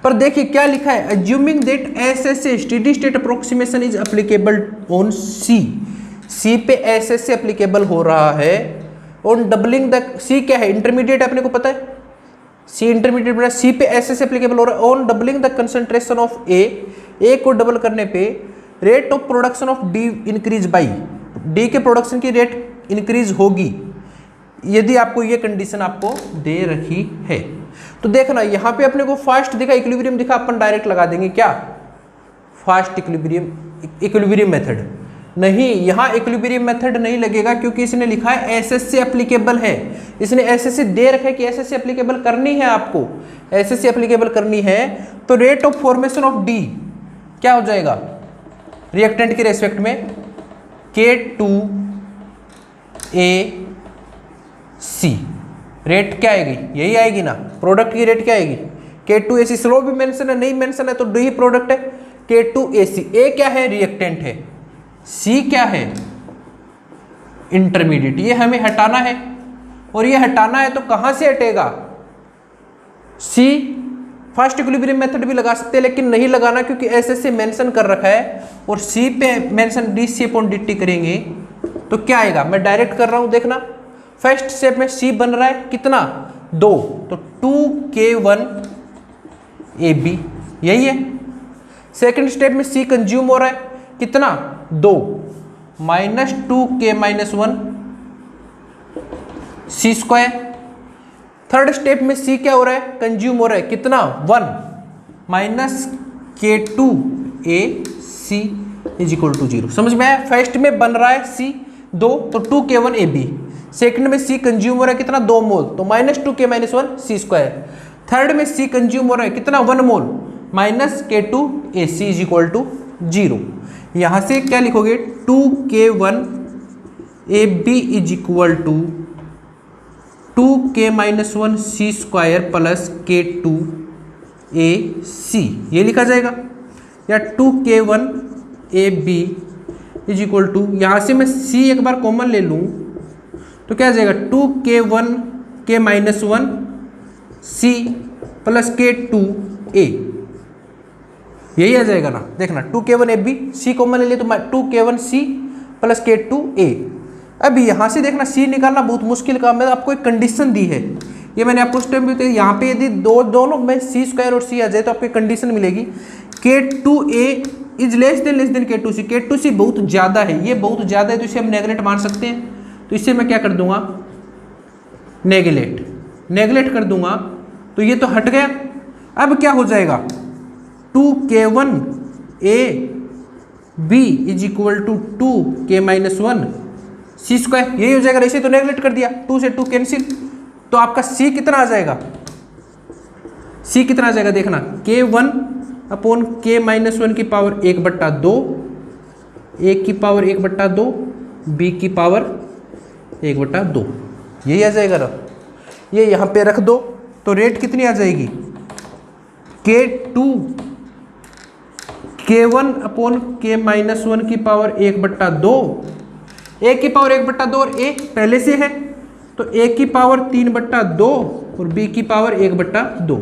[SPEAKER 1] पर देखिए क्या लिखा है, assuming that SSA steady state approximation is applicable on C पे SSA एप्लीकेबल हो रहा है। ऑन डबलिंग द C क्या है इंटरमीडिएट, अपने को पता है C इंटरमीडिएट बना, C पे SSA एप्लीकेबल हो रहा है। On doubling the concentration of A को डबल करने पे rate of production of D increase by, D के प्रोडक्शन की रेट इंक्रीज होगी यदि आपको ये कंडीशन आपको दे रखी है। तो देखना यहाँ पे अपने को फास्ट दिखा, इक्विलिब्रियम दिखा, अपन डायरेक्ट लगा देंगे क्या फास्ट इक्विलिब्रियम मेथड। नहीं, यहाँ इक्विलिब्रियम मेथड नहीं लगेगा, क्योंकि इसने लिखा है SSA एप्लीकेबल है, इसने SSA दे रखा है कि SSA एप्लीकेबल करनी है, आपको SSA एप्लीकेबल करनी है। तो rate of formation of D क्या हो जाएगा रिएक्टेंट के रेस्पेक्ट में K2AC, रेट क्या आएगी यही आएगी ना, प्रोडक्ट की रेट क्या आएगी K2AC। स्लो भी मेंशन है, नहीं मेंशन है तो D ही प्रोडक्ट है K2AC। A क्या है रिएक्टेंट है, C क्या है इंटरमीडिएट, ये हमें हटाना है, और ये हटाना है तो कहां से हटेगा C फर्स्ट इक्विलिब्रियम मेथड भी लगा सकते हैं, लेकिन नहीं लगाना क्योंकि ऐसे से मेंशन कर रखा है और सी पे mention d c upon d t करेंगे तो क्या आएगा। मैं डायरेक्ट कर रहा हूं, देखना फर्स्ट स्टेप में सी बन रहा है कितना 2, तो 2k1 AB यही है। सेकंड स्टेप में सी कंज्यूम हो रहा है कितना 2 minus 2k-1 c square. Third step में सी क्या हो रहा है कंज्यूम हो रहा है कितना 1 minus k2 A C is equal to 0। समझ में आया। फर्स्ट में बन रहा है सी 2 तो 2k1 AB, सेकंड में सी कंज्यूम हो रहा है कितना 2 मोल तो minus 2k-1 c square. Third में सी कंज्यूम हो रहा है कितना 1 मोल माइनस k2 AC इज इक्वल टू 0। यहां से क्या लिखोगे 2k1 AB is equal to 2k-1 c square plus k2 AC ये लिखा जाएगा, या 2k1 AB is equal to, यहां से मैं c एक बार कॉमन ले लूं तो क्या आ जाएगा 2k1 k-1 c plus k2 A यही आ जाएगा ना। देखना 2k1 AB c कॉमन ले लिए तो 2k1 C plus k2 A। अब यहाँ से देखना सी निकालना बहुत मुश्किल काम है, आपको एक कंडीशन दी है, ये मैंने आपको उस टाइम भी बताया। यहाँ पे यदि दोनों में सी स्क्वायर और सी आ जाए तो आपको कंडीशन मिलेगी k2A is less than k2C। k2C बहुत ज़्यादा है, ये बहुत ज़्यादा है तो इसे हम नेगलेक्ट मान सकते हैं। तो इसे मैं क्या कर दूंगा नेगलेक्ट कर दूंगा तो ये तो हट गया। अब क्या हो जाएगा 2k1 AB is equal to 2k-1 c square यही हो जाएगा। इसे तो नेगलेक्ट कर दिया, 2 से 2 कैंसिल, तो आपका सी कितना आ जाएगा, सी कितना आ जाएगा देखना k1 अपॉन k-1 की पावर 1/2, a की पावर 1/2, b की पावर 1/2 यही आ जाएगा ना। ये यहाँ पे रख दो तो रेट कितनी आ जाएगी k1 अपॉन k-1 की पावर 1/2, a की पावर 1/2 और a पहले से है तो a की पावर 3/2 और b की पावर 1/2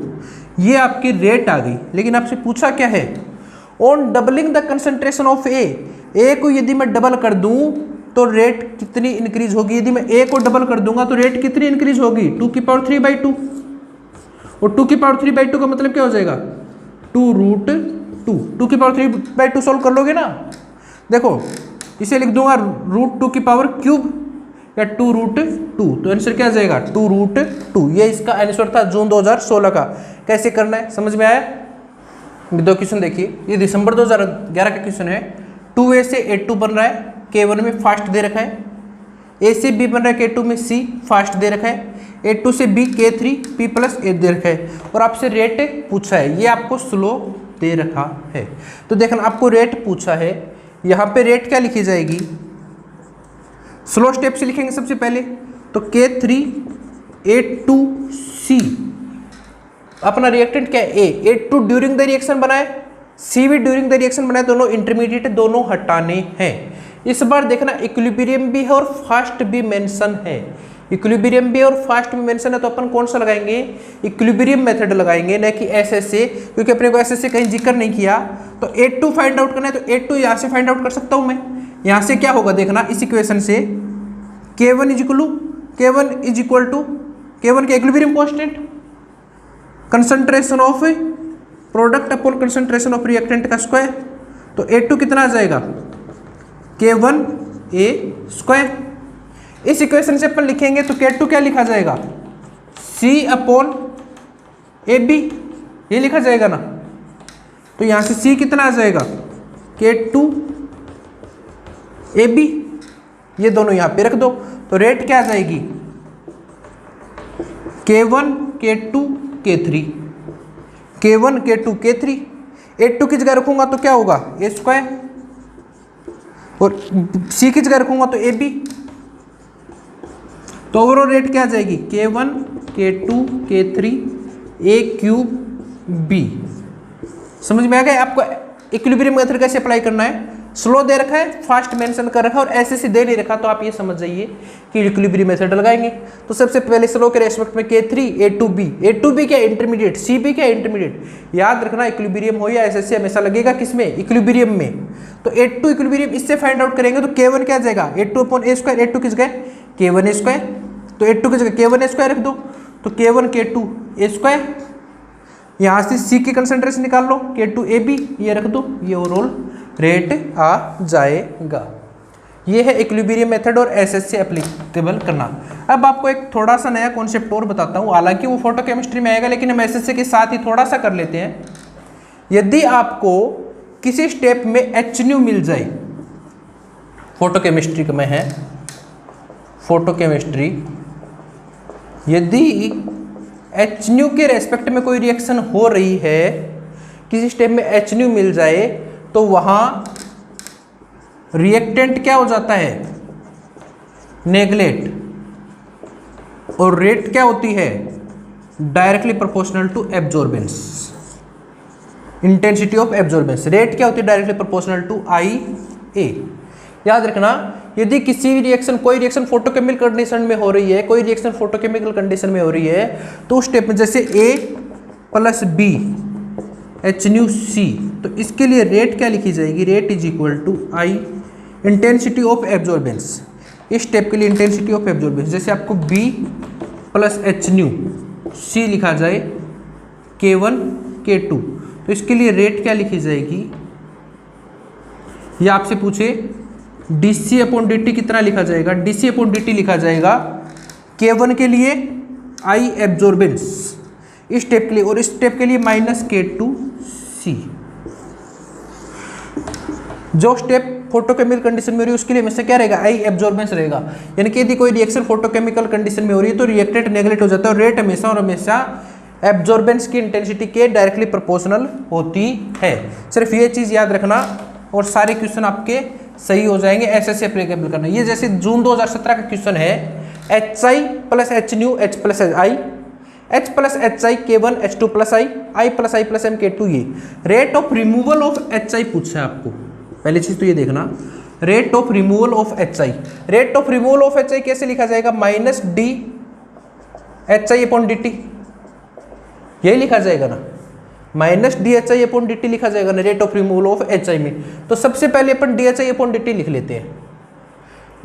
[SPEAKER 1] ये आपकी रेट आ गई। लेकिन आपसे पूछा क्या है on doubling the concentration of a को यदि मैं डबल कर दूं तो रेट कितनी इंक्रीज होगी। यदि मैं a को डबल कर दूंगा तो रेट कितनी इंक्रीज होगी 2^3/2 और 2^3/2 का मतलब क्या हो जाएगा 2√2। 2^3/2 सोल्व कर लोगे ना, देखो इसे लिख दूंगा √2³ या 2√2 तो आंसर क्या आ जाएगा 2√2। ये इसका आंसर था जून 2016 का। कैसे करना है समझ में आया। दो क्वेश्चन देखिए, ये दिसंबर 2011 का क्वेश्चन है। 2A से A2 बन रहा है, K1 में फास्ट दे रखा है। A से B बन रहा है, K2 में C फास्ट दे रखा है। A2 से B K3 P plus A दे रखा है और आपसे रेट पूछा है, ये आपको स्लो दे रखा है। तो देखना आपको रेट पूछा है, यहाँ पे रेट क्या लिखी जाएगी स्लो स्टेप से लिखेंगे सबसे पहले तो K3 A2C अपना रिएक्टेंट क्या है A2 ड्यूरिंग द रिएक्शन बनाए, C भी ड्यूरिंग द रिएक्शन बनाए, दोनों इंटरमीडिएट दोनों हटाने हैं। इस बार देखना इक्विलिब्रियम भी है और फास्ट भी मेंशन है। इक्विलिब्रियम भी और फास्ट भी मेंशन है तो अपन कौन सा लगाएंगे इक्विलिब्रियम मेथड लगाएंगे, न कि एसएसए, क्योंकि अपने को एसएसए कहीं जिक्र नहीं किया। तो A2 फाइंड आउट करना है तो A2 यहाँ से फाइंड आउट कर सकता हूँ मैं। यहाँ से क्या होगा देखना इस इक्वेशन से K1 is equal to K1 के equilibrium constant concentration of product upon concentration of reactant का स्क्वायर। तो A2 कितना आ जाएगा K1 A स्क्वायर। इस इक्वेशन से अपन लिखेंगे तो K2 क्या लिखा जाएगा C अपॉन AB ये लिखा जाएगा ना। तो यहां से C कितना आ जाएगा K2 AB, ये दोनों यहां पे रख दो तो रेट क्या आ जाएगी K1 K2 K3 K1 K2 K3। A2 की जगह रखूंगा तो क्या होगा A स्क्वायर और C की जगह रखूंगा तो AB। तो ओवरऑल रेट क्या आ जाएगी K1 K2 K3 A³ B। समझ में आ गया आपको इक्विलिब्रियम मेथड कैसे अप्लाई करना है। स्लो दे रखा है, फास्ट मेंशन कर रखा है और ऐसे दे नहीं रखा, तो आप ये समझ जाइए कि इक्विलिब्रियम मेथड लगाएंगे। तो सबसे पहले स्लो के रेस्पेक्ट में K3 A2B क्या इंटरमीडिएट, CB क्या इंटरमीडिएट। याद रखना इक्विलिब्रियम हो या SSC हमेशा लगेगा किसमें, इक्विलिब्रियम में। तो A2 इक्विलिब्रियम इससे फाइंड आउट करेंगे तो K1 क्या आ जाएगा, A2/A², A2 किस जगह K1A², तो A2 की जगह K1A² रख दो, तो K1 K2A²। यहाँ से C की कंसंट्रेशन निकाल लो, K2AB ये रख दो, ये ओवरऑल रेट आ जाएगा। ये है इक्विलिब्रियम मेथड और SSC एप्लीकेबल करना। अब आपको एक थोड़ा सा नया कॉन्सेप्ट और बताता हूँ, हालांकि वो फोटो केमिस्ट्री में आएगा लेकिन हम SSC के साथ ही थोड़ा सा कर लेते हैं। यदि आपको किसी स्टेप में HNu मिल जाए, फोटो केमिस्ट्री में है फोटो केमिस्ट्री, यदि HNu के रेस्पेक्ट में कोई रिएक्शन हो रही है, किसी स्टेप में HNu मिल जाए तो वहां रिएक्टेंट क्या हो जाता है, नेगलेट, और रेट क्या होती है, directly proportional to absorbance, intensity of absorbance. Rate क्या होती है, डायरेक्टली प्रोपोर्शनल टू IA। याद रखना यदि किसी भी रिएक्शन, कोई रिएक्शन फोटोकेमिकल कंडीशन में हो रही है, कोई रिएक्शन फोटोकेमिकल कंडीशन में हो रही है, तो उस स्टेप में जैसे A+B HNuC, तो इसके लिए रेट क्या लिखी जाएगी, rate is equal to I intensity of absorbance. इस स्टेप के लिए इंटेंसिटी ऑफ एब्जॉर्बेंस, जैसे आपको B+HNuC लिखा जाए K1 K2, तो इसके लिए रेट क्या लिखी जाएगी, या आपसे पूछे dC/dt कितना लिखा जाएगा, dC/dt लिखा जाएगा K1 के लिए I एब्जॉर्बेंस इस स्टेप के लिए, और इस स्टेप के लिए -K2C। जो स्टेप फोटोकेमिकल कंडीशन में हो रही है उसके लिए हमेशा क्या रहेगा, I एब्जॉर्बेंस रहेगा। यानी कि यदि कोई रिएक्शन फोटोकेमिकल कंडीशन में हो रही है तो रिएक्टेंट नेगलेक्ट हो जाता है, और रेट हमेशा और हमेशा एब्जॉर्बेंस की इंटेंसिटी के डायरेक्टली प्रोपोर्शनल होती है। सिर्फ ये चीज़ याद रखना और सारे क्वेश्चन आपके सही हो जाएंगे। SSC एप्लीकेबल करना। ये जैसे जून 2017 का क्वेश्चन है, HI+HNu H+I, H+HI K1 H2+I, I+I+M K2। ये rate of removal of HI पूछा है आपको, पहली चीज तो ये देखना, rate of removal of HI। Rate of removal of HI कैसे लिखा जाएगा, -dHI/dt, यही लिखा जाएगा ना, -dHI/dt लिखा जाएगा ना rate of removal of HI में। तो सबसे पहले अपन dHI/dt लिख लेते हैं।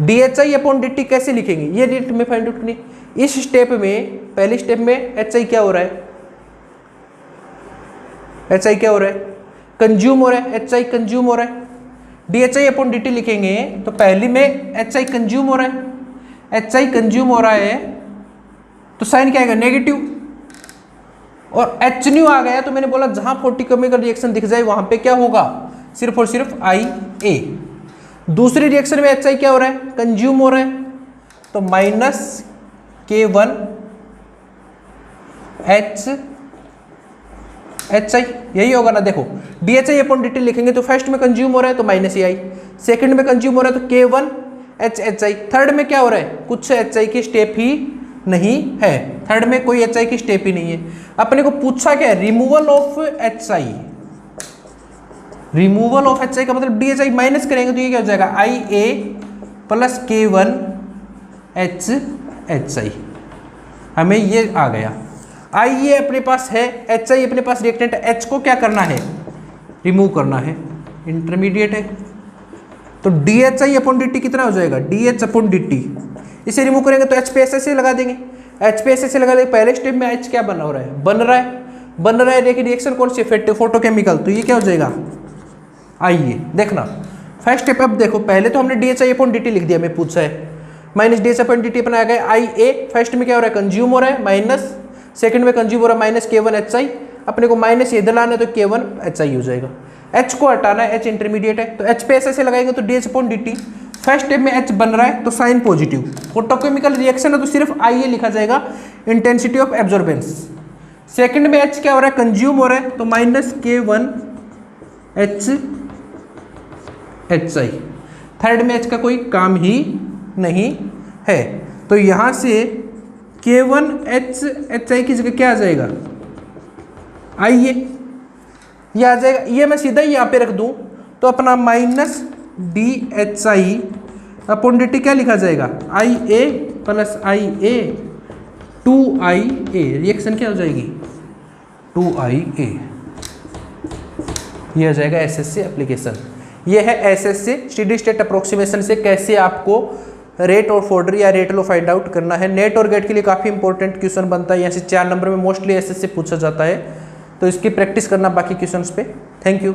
[SPEAKER 1] dHI/dt कैसे लिखेंगे, ये रेट में फाइंड आउट करनी। इस स्टेप में, पहले स्टेप में HI क्या हो रहा है, HI क्या हो रहा है, कंज्यूम हो रहा है, HI कंज्यूम हो रहा है। dHI/dt लिखेंगे तो पहली में HI कंज्यूम हो रहा है, HI कंज्यूम हो रहा है तो साइन क्या आएगा, नेगेटिव, और HNu आ गया तो मैंने बोला जहां फोटोकेमिकल रिएक्शन दिख जाए वहां पे क्या होगा, सिर्फ और सिर्फ IA। दूसरी रिएक्शन में HI क्या हो रहा है, कंज्यूम हो रहा है, तो -K1 HI, यही होगा ना। देखो dHI/dt लिखेंगे तो फर्स्ट में कंज्यूम हो रहा है तो -AI, सेकंड में कंज्यूम हो रहा है तो K1 HI, थर्ड में क्या हो रहा है, कुछ HI की स्टेप ही नहीं है, थर्ड में कोई HI की स्टेप ही नहीं है। अपने को पूछा क्या है, removal of HI। Removal of HI का मतलब dHI माइनस करेंगे तो ये क्या हो जाएगा, IA+K1 HI। हमें ये आ गया, IA अपने पास है, HI अपने पास रिएक्टेंट, H को क्या करना है, रिमूव करना है, इंटरमीडिएट है। तो dHI/dt कितना हो जाएगा, dH/dt, इसे रिमूव करेंगे तो H/SSA लगा देंगे, H/SSA लगा देंगे। पहले स्टेप में H क्या बना हो रहा है, बन रहा है लेकिन रिएक्शन कौन सी, फोटोकेमिकल, तो ये क्या हो जाएगा, IA। देखना फर्स्ट स्टेप, अब देखो पहले तो हमने dHI/dt लिख दिया, मैं पूछा है -dHI/dt अपना आ गया IA। फर्स्ट में क्या हो रहा है, कंज्यूम हो रहा है, माइनस, सेकंड में कंज्यूम हो रहा है -K1 HI, अपने को माइनस इधर लाना है तो K1 HI हो जाएगा। H को हटाना है, H इंटरमीडिएट है, तो H/SSA लगाएंगे तो dH/dt। फर्स्ट स्टेप में H बन रहा है तो साइन पॉजिटिव, फोटोकेमिकल रिएक्शन है तो सिर्फ IA लिखा जाएगा, इंटेंसिटी ऑफ एब्जॉर्बेंस। सेकंड में H क्या हो रहा है, कंज्यूम हो रहा है तो -K1 HI। थर्ड में H का कोई काम ही नहीं है, तो यहां से K1 HI की जगह क्या आ जाएगा, IA, ये आ जाएगा। ये मैं सीधा ही यहाँ पे रख दूं तो अपना DHI अपॉन dt क्या लिखा जाएगा, IA plus IA 2IA, reaction क्या हो जाएगी 2IA। ये हो जाएगा एसएससी एप्लीकेशन। ये है एसएससी स्टेडी स्टेट अप्रोक्सीमेशन से कैसे आपको रेट और फोल्डर या रेट लो फाइंड आउट करना है। नेट और गेट के लिए काफ़ी इंपॉर्टेंट क्वेश्चन बनता है, यहाँ से 4 नंबर में मोस्टली एसएससी पूछा जाता है, तो इसकी प्रैक्टिस करना बाकी क्वेश्चंस पे। Thank you.